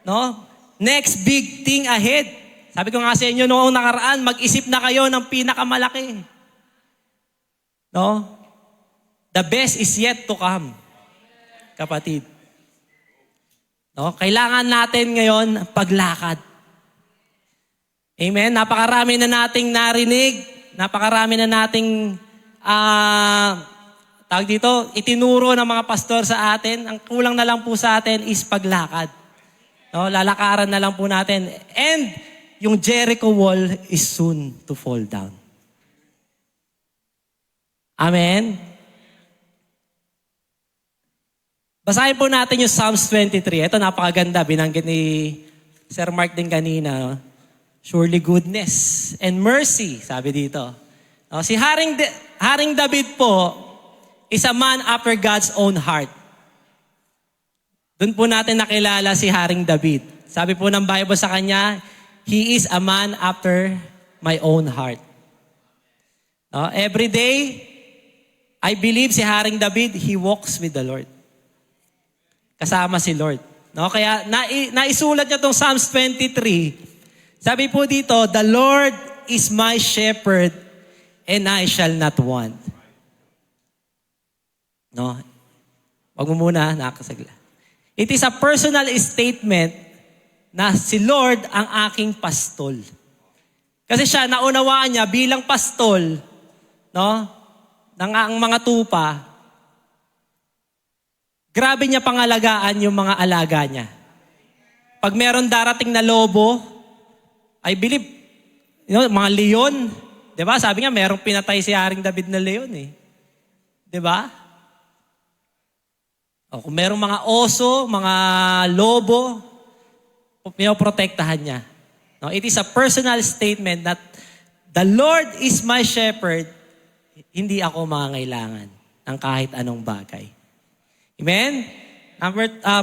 No? Next big thing ahead. Sabi ko nga sa inyo noong nakaraan, mag-isip na kayo ng pinakamalaki. No? The best is yet to come. Kapatid. No? Kailangan natin ngayon paglakad. Amen? Napakarami na nating narinig. Napakarami na nating tawag dito, itinuro ng mga pastor sa atin. Ang kulang na lang po sa atin is paglakad. No? Lalakaran na lang po natin. And yung Jericho wall is soon to fall down. Amen? Basahin po natin yung Psalms 23. Ito napakaganda, binanggit ni Sir Mark din kanina. Surely goodness and mercy, sabi dito. Si Haring David po is a man after God's own heart. Doon po natin nakilala si Haring David. Sabi po ng Bible sa kanya, he is a man after my own heart. Every day, I believe si Haring David, he walks with the Lord. Kasama si Lord. Kaya naisulat niya itong Psalms 23. Sabi po dito, the Lord is my shepherd and I shall not want. Wag mo muna, nakasagla. It is a personal statement na si Lord ang aking pastol. Kasi siya, naunawaan niya bilang pastol, ng ang mga tupa, grabe niya pangalagaan yung mga alaga niya. Pag meron darating na lobo, I believe, mga leon, di ba? Sabi nga, merong pinatay si Haring David na leon eh. Di ba? Kung merong mga oso, mga lobo, pinoprotektahan niya. It is a personal statement that the Lord is my shepherd, hindi ako mangangailangan ng kahit anong bagay. Amen?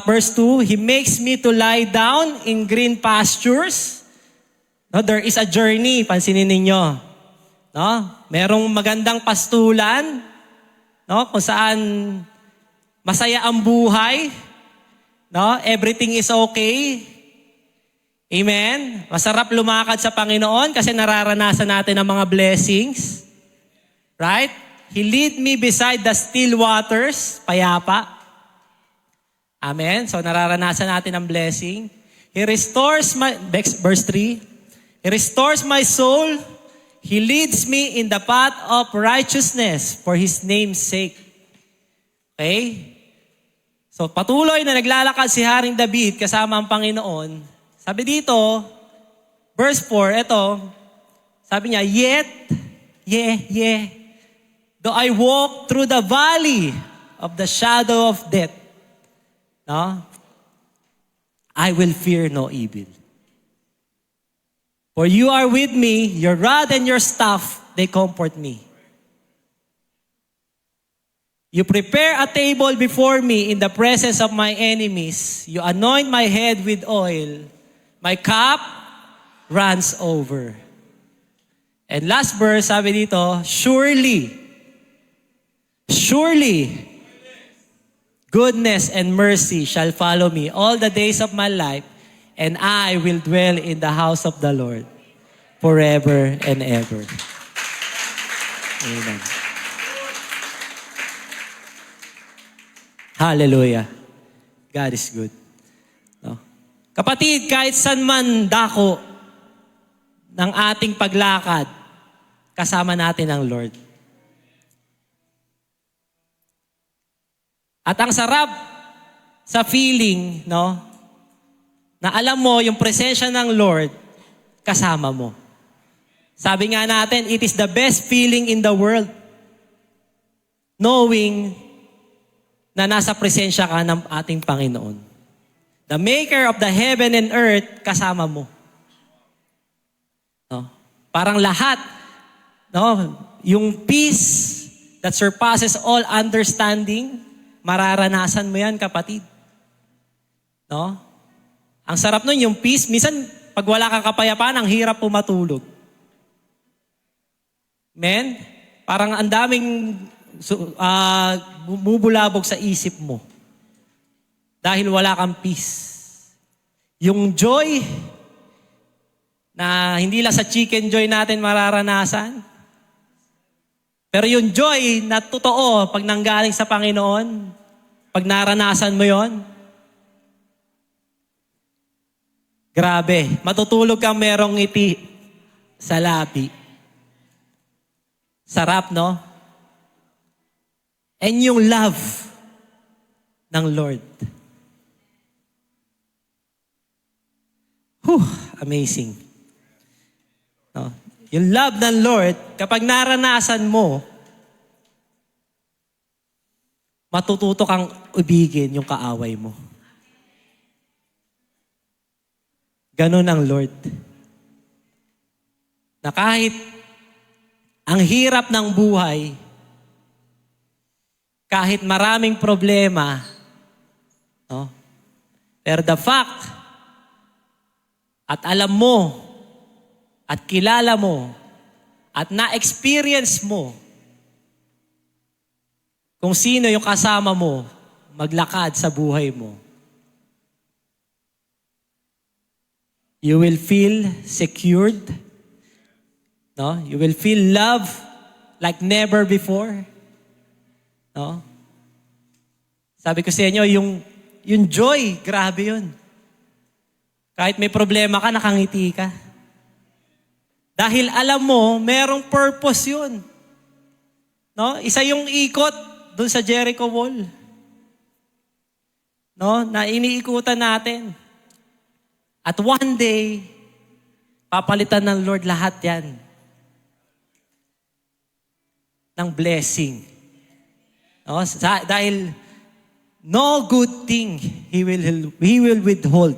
Verse 2, He makes me to lie down in green pastures. There is a journey, pansinin ninyo. Merong magandang pastulan, kung saan masaya ang buhay, everything is okay. Amen? Masarap lumakad sa Panginoon kasi nararanasan natin ang mga blessings. Right? He lead me beside the still waters, payapa. Amen? So nararanasan natin ang blessing. He restores verse 3, He restores my soul. He leads me in the path of righteousness for His name's sake. Okay? So patuloy na naglalakad si Haring David kasama ang Panginoon. Sabi dito, verse 4, ito, sabi niya, yet, though I walk through the valley of the shadow of death, I will fear no evil. For you are with me, your rod and your staff, they comfort me. You prepare a table before me in the presence of my enemies. You anoint my head with oil. My cup runs over. And last verse, sabi dito, surely, goodness and mercy shall follow me all the days of my life, and I will dwell in the house of the Lord forever and ever. Amen. Hallelujah. God is good. No? Kapatid, kahit saan man dako ng ating paglakad, kasama natin ang Lord. At ang sarap sa feeling, no, na alam mo yung presensya ng Lord kasama mo. Sabi nga natin, it is the best feeling in the world knowing na nasa presensya ka ng ating Panginoon. The maker of the heaven and earth, kasama mo. No? Parang lahat, no, yung peace that surpasses all understanding, mararanasan mo yan, kapatid. No? Ang sarap nun, yung peace. Minsan, pag wala kang kapayapaan, ang hirap pumatulog. Men, parang ang daming bumubulabog sa isip mo. Dahil wala kang peace. Yung joy, na hindi lang sa chicken joy natin mararanasan, pero yung joy na totoo pag nanggaling sa Panginoon, pag naranasan mo yon, grabe, matutulog kang merong ngiti sa labi. Sarap, no? And yung love ng Lord. Amazing. No? Yung love ng Lord, kapag naranasan mo, matututo kang ibigin yung kaaway mo. Ganun ang Lord. Na kahit ang hirap ng buhay, kahit maraming problema, no? Pero the fact, at alam mo, at kilala mo, at na-experience mo kung sino yung kasama mo maglakad sa buhay mo, you will feel secured, no? You will feel love like never before. No? Sabi ko sa inyo, yung joy, grabe yun. Kahit may problema ka, nakangiti ka. Dahil alam mo, merong purpose yun. No? Isa yung ikot dun sa Jericho Wall. No? Na iniikutan natin. At one day, papalitan ng Lord lahat yan. Ng blessing. No? Dahil no good thing He will withhold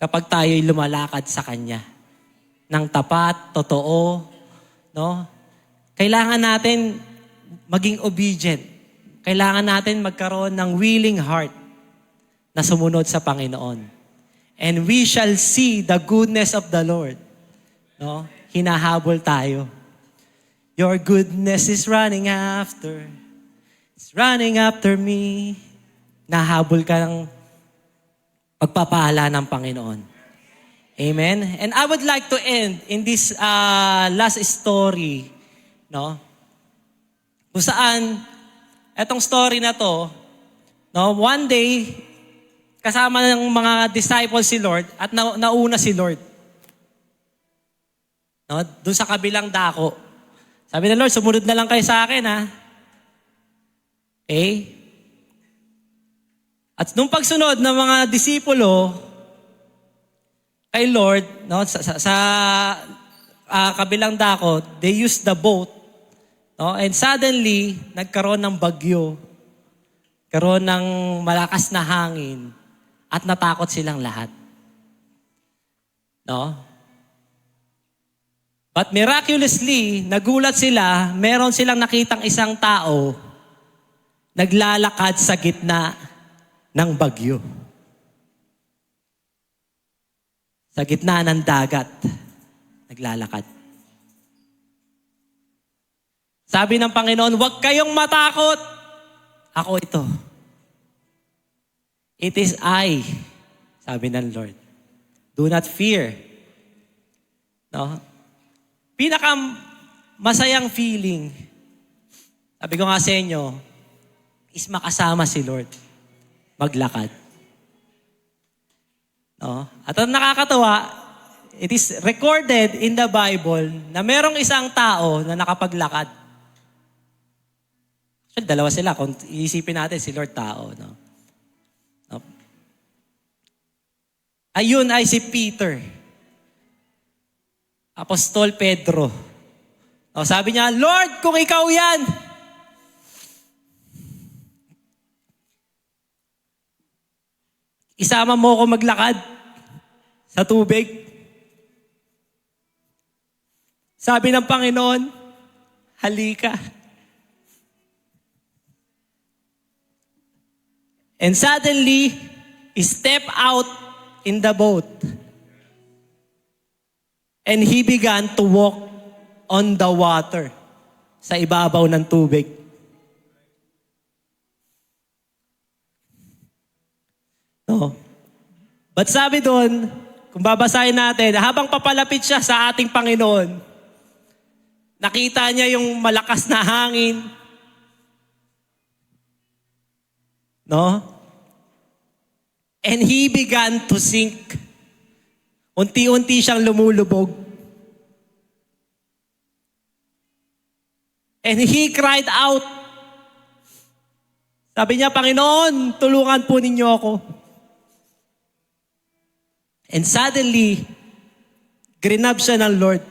kapag tayo'y lumalakad sa Kanya. Ng tapat, totoo, no? Kailangan natin maging obedient. Kailangan natin magkaroon ng willing heart na sumunod sa Panginoon. And we shall see the goodness of the Lord. No? Hinahabol tayo. Your goodness is running after. It's running after me. Nahabol ka ng pagpapala ng Panginoon. Amen? And I would like to end in this last story, no? Kung saan, etong story na to, no, one day, kasama ng mga disciples si Lord at nauna si Lord. No? Doon sa kabilang dako. Sabi ng Lord, sumunod na lang kayo sa akin, ha? Okay? At nung pagsunod ng mga disipulo kay Lord, no, sa kabilang dako, they used the boat, no, and suddenly, nagkaroon ng bagyo, karoon ng malakas na hangin, at natakot silang lahat. No? But miraculously, nagulat sila, meron silang nakitang isang tao, naglalakad sa gitna ng bagyo. Sa gitna ng dagat, naglalakad. Sabi ng Panginoon, huwag kayong matakot. Ako ito. It is I, sabi ng Lord. Do not fear. No? Pinaka masayang feeling, sabi ko nga sa inyo, is makasama si Lord. Maglakad. No? At ang nakakatawa, it is recorded in the Bible na merong isang tao na nakapaglakad. Actually, dalawa sila. Kung iisipin natin, si Lord tao. No? No? Ayun ay si Peter. Apostol Pedro. O, sabi niya, Lord, kung ikaw yan, isama mo ako maglakad sa tubig. Sabi ng Panginoon, halika. And suddenly, he stepped out in the boat. And he began to walk on the water sa ibabaw ng tubig. No? But sabi doon, kung babasahin natin, habang papalapit siya sa ating Panginoon, nakita niya yung malakas na hangin. No? And he began to sink. Unti-unti siyang lumulubog. And he cried out. Sabi niya, Panginoon, tulungan po ninyo ako. And suddenly, grinab siya ng Lord.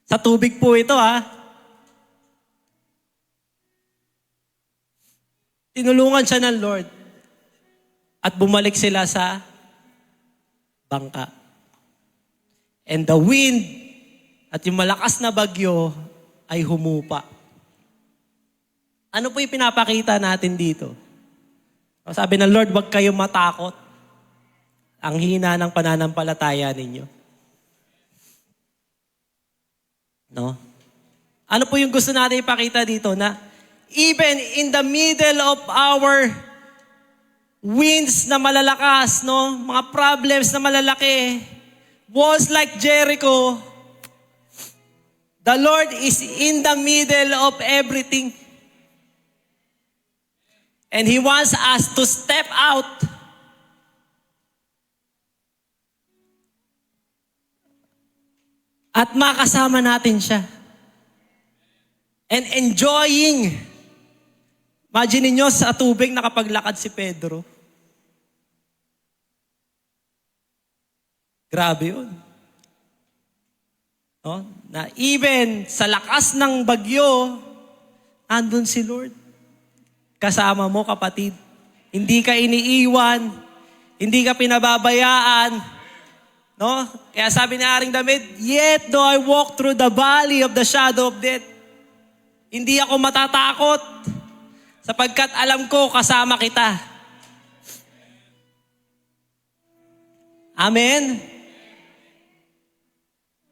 Sa tubig po ito, ha? Tinulungan siya ng Lord. At bumalik sila sa bangka. And the wind at yung malakas na bagyo ay humupa. Ano po yung pinapakita natin dito? Sabi ng Lord, huwag kayong matakot. Ang hina ng pananampalataya ninyo. No? Ano po yung gusto natin ipakita dito? Na even in the middle of our winds na malalakas, no? Mga problems na malalaki, walls like Jericho, the Lord is in the middle of everything. And He wants us to step out. At makasama natin siya. And enjoying. Imagine niyo sa tubig nakapaglakad si Pedro. Grabe yun. No? Na even sa lakas ng bagyo, andun si Lord. Kasama mo, kapatid. Hindi ka iniiwan. Hindi ka pinababayaan. No? Kaya sabi ni Aring David, yet though I walk through the valley of the shadow of death, hindi ako matatakot sapagkat alam ko kasama kita. Amen?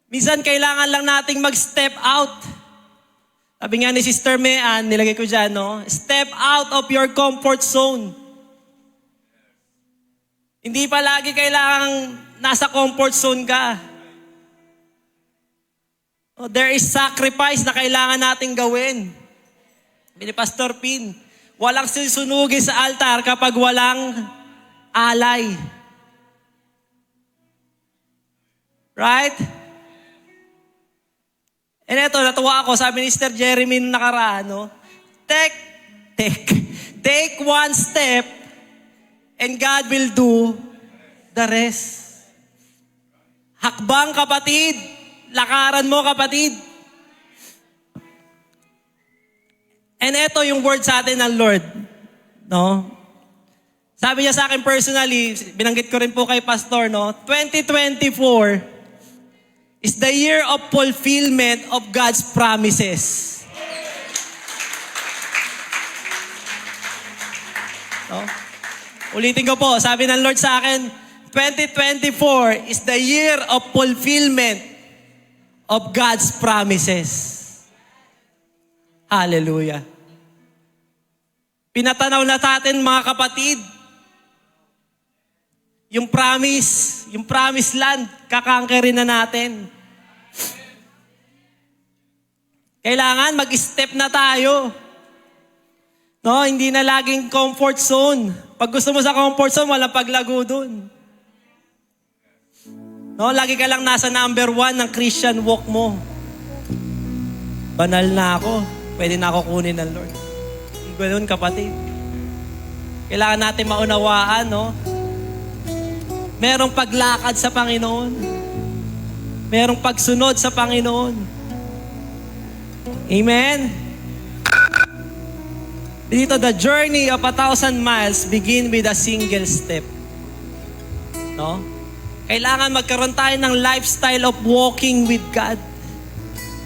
Minsan kailangan lang nating mag-step out. Sabi nga ni Sister Mean, nilagay ko dyan, no? Step out of your comfort zone. Hindi pa lagi kailangang nasa comfort zone ka. Oh, there is sacrifice na kailangan nating gawin. Bini Pastor Pin, walang susunugi sa altar kapag walang alay. Right? And eto, natuwa ako, sabi ni Sister Jeremy nung nakaraan, no? Take one step and God will do the rest. Hakbang, kapatid. Lakaran mo, kapatid. And eto yung word sa atin ng Lord, no? Sabi niya sa akin personally, binanggit ko rin po kay Pastor, no? 2024 is the year of fulfillment of God's promises. No? Ulitin ko po, sabi ng Lord sa akin, 2024 is the year of fulfillment of God's promises. Hallelujah. Pinatanaw na natin mga kapatid, yung promised land, kakangkerin na natin. Kailangan mag-step na tayo. No, hindi na laging comfort zone. Pag gusto mo sa comfort zone, walang paglago dun. No, lagi ka lang nasa number 1 ng Christian walk mo. Banal na ako. Pwede na ako kunin ng Lord. Hindi ganoon, kapatid. Kailangan natin maunawaan, no? Merong paglakad sa Panginoon. Merong pagsunod sa Panginoon. Amen? Dito, the journey of 1,000 miles begin with a single step. No? Kailangan magkaroon tayo ng lifestyle of walking with God.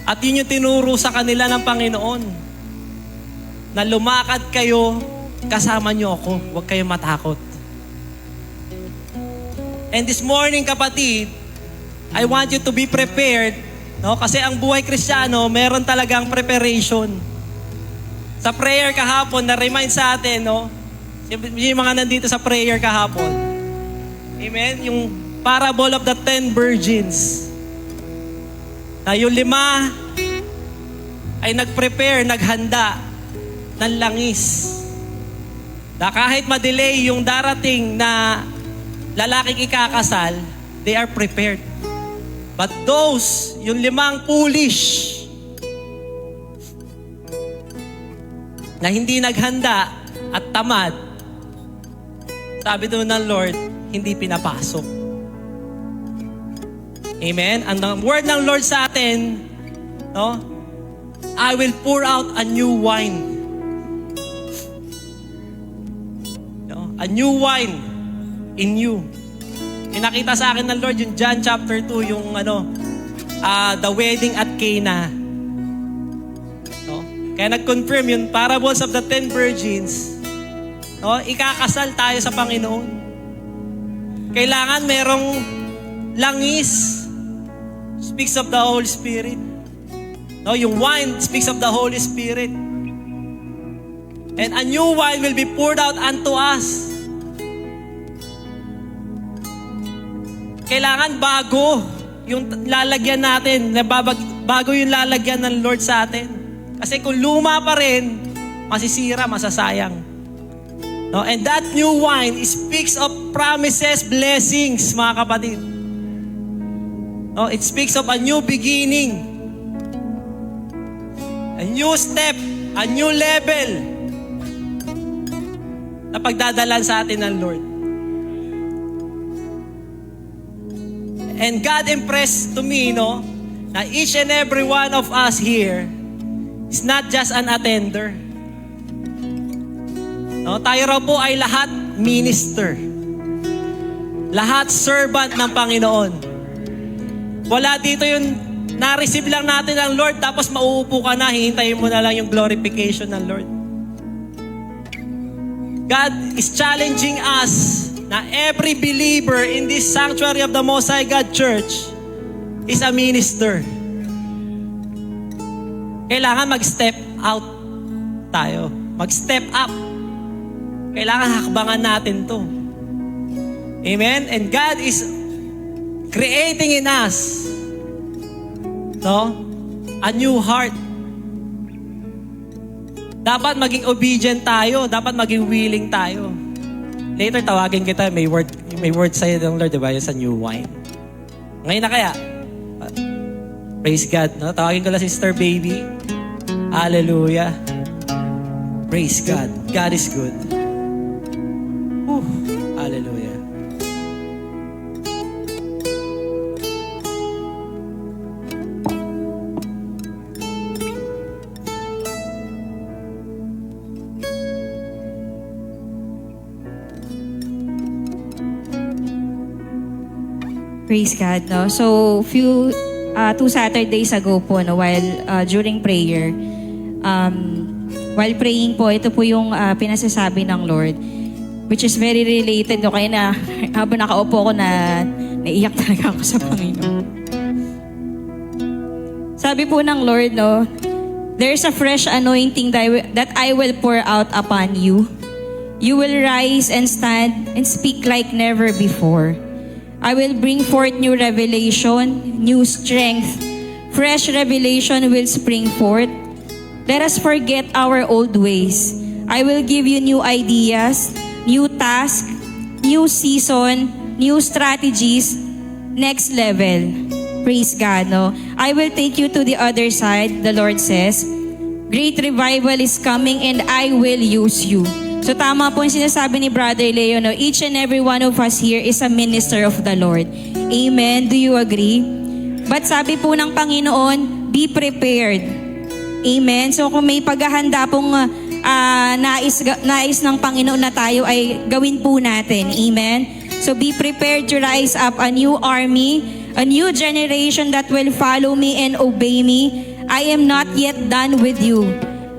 At yun yung tinuro sa kanila ng Panginoon. Na lumakad kayo, kasama niyo ako. Huwag kayong matakot. And this morning, kapatid, I want you to be prepared. No? Kasi ang buhay Kristiyano, meron talagang preparation. Sa prayer kahapon, na-remind sa atin, no? Yung mga nandito sa prayer kahapon. Amen? Yung parable of the 10 virgins. Na yung 5 ay nag-prepare, naghanda ng langis. Na kahit ma-delay yung darating na lalaking ikakasal, they are prepared. But those, yung 5 foolish, na hindi naghanda at tamad, sabi doon ng Lord, hindi pinapasok. Amen? Ang word ng Lord sa atin, no? I will pour out a new wine. No? A new wine in you. Pinakita sa akin ng Lord yung John chapter 2, yung the wedding at Cana. No? Kaya nag-confirm yung parables of the 10 virgins. No? Ikakasal tayo sa Panginoon. Kailangan merong langis. Speaks of the Holy Spirit. No? Yung wine speaks of the Holy Spirit. And a new wine will be poured out unto us. Kailangan bago yung lalagyan natin, bago yung lalagyan ng Lord sa atin. Kasi kung luma pa rin, masisira, masasayang. No? And that new wine speaks of promises, blessings, mga kapatid. No? It speaks of a new beginning, a new step, a new level na pagdadalan sa atin ng Lord. And God impressed to me, no, na each and every one of us here is not just an attender. No, tayo raw po ay lahat minister. Lahat servant ng Panginoon. Wala dito yung na-receive lang natin ng Lord tapos mauupo ka na, hihintayin mo na lang yung glorification ng Lord. God is challenging us na every believer in this sanctuary of the Most High God Church is a minister. Kailangan mag-step out tayo. Mag-step up. Kailangan hakbangan natin to. Amen? And God is creating in us, no, a new heart. Dapat maging obedient tayo. Dapat maging willing tayo. Later, tawagin kita. May word sa'yo ng Lord, diba? Yung sa new wine. Ngayon na kaya? Praise God. No? Tawagin ko lang Sister Baby. Hallelujah. Praise God. God is good. Whew. Hallelujah. Praise God, no? So, 2 Saturdays ago po, no, while during prayer, while praying po, ito po yung pinasasabi ng Lord. which is very related no, kaya na habang nakaupo ko na naiyak talaga ako sa Panginoon. Sabi po ng Lord, no, there's a fresh anointing that I will pour out upon you. You will rise and stand and speak like never before. I will bring forth new revelation, new strength. Fresh revelation will spring forth. Let us forget our old ways. I will give you new ideas, new tasks, new season, new strategies, next level. Praise God, no? I will take you to the other side, the Lord says. Great revival is coming and I will use you. So tama po yung sinasabi ni Brother Leo, no? Each and every one of us here is a minister of the Lord. Amen? Do you agree? But sabi po ng Panginoon, be prepared. Amen? So kung may paghahanda pong nais ng Panginoon na tayo ay gawin po natin. Amen? So be prepared to rise up a new army, a new generation that will follow me and obey me. I am not yet done with you.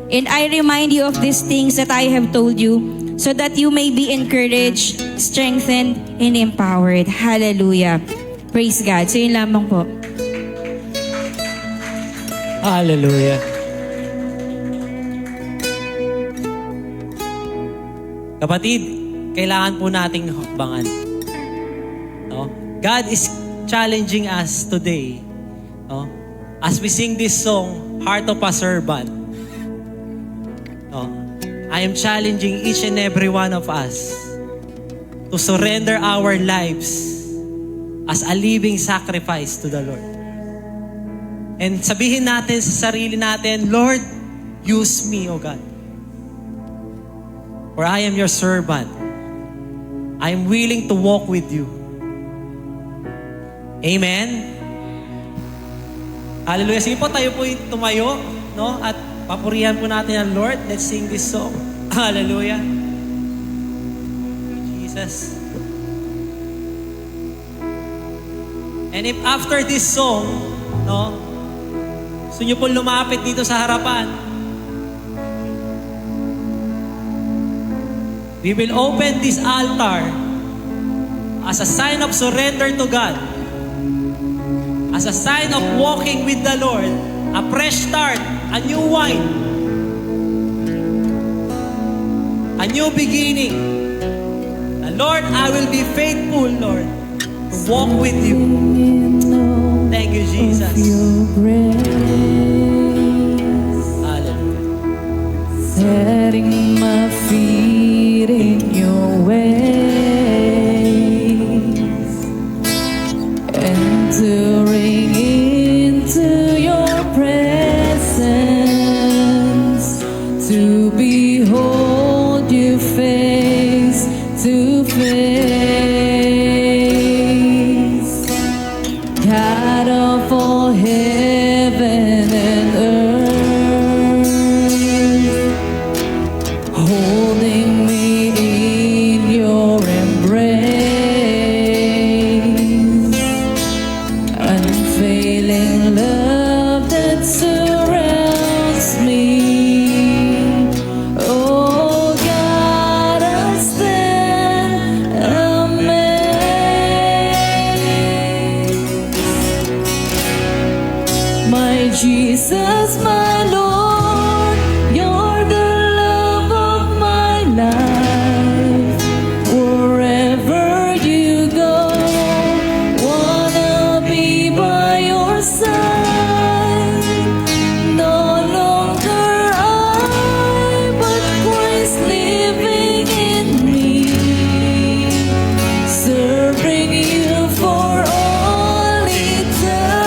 And I remind you of these things that I have told you so that you may be encouraged, strengthened, and empowered. Hallelujah. Praise God. So yun lamang po. Hallelujah. Kapatid, kailangan po nating hakbangan. No? God is challenging us today. No? As we sing this song, Heart of a Servant. No? I am challenging each and every one of us to surrender our lives as a living sacrifice to the Lord. And sabihin natin sa sarili natin, Lord, use me, O God. For I am your servant. I am willing to walk with you. Amen? Hallelujah. Sige po, tayo po tumayo, no? At papurihan po natin ang Lord. Let's sing this song. Hallelujah. Jesus. And if after this song, no, gusto nyo po lumapit dito sa harapan, we will open this altar as a sign of surrender to God, as a sign of walking with the Lord, a fresh start, a new wine, a new beginning. And Lord, I will be faithful, Lord, to walk with you. Thank you, Jesus. Hallelujah. Setting my feet in your ways, entering into your presence, to behold you face to face, God of all heaven and earth, holding me in your embrace, unfailing love that surrounds me. Oh God, I stand amazed. My Jesus, my Lord, you're the love of my life. Wherever you go, wanna be by your side. No longer I, but Christ living in me, serving you for all eternity.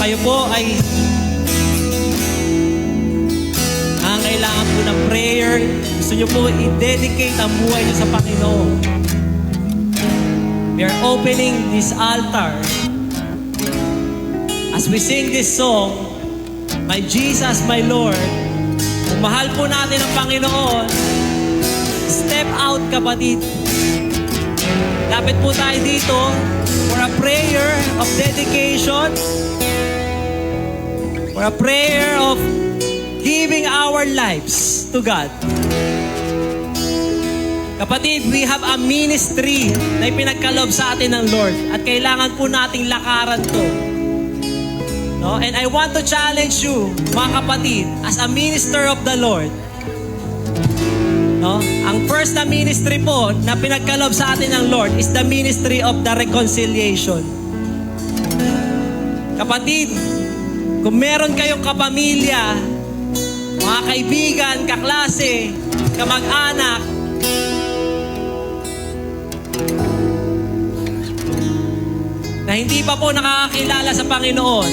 kayo po ay kailangan po ng prayer, gusto nyo po i-dedicate ang buhay nyo sa Panginoon. We are opening this altar as we sing this song, My Jesus, My Lord. Kung mahal po natin ang Panginoon, step out, kapatid. Lapit po tayo dito for a prayer of dedication, for a prayer of giving our lives to God. Kapatid, we have a ministry na ipinagkaloob sa atin ng Lord at kailangan po nating lakaran to. No? And I want to challenge you, mga kapatid, as a minister of the Lord. No? Ang first na ministry po na pinagkaloob sa atin ng Lord is the ministry of the reconciliation. Kapatid, kung meron kayong kapamilya, mga kaibigan, kaklase, kamag-anak, na hindi pa po nakakakilala sa Panginoon,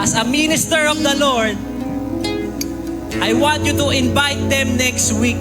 as a minister of the Lord, I want you to invite them next week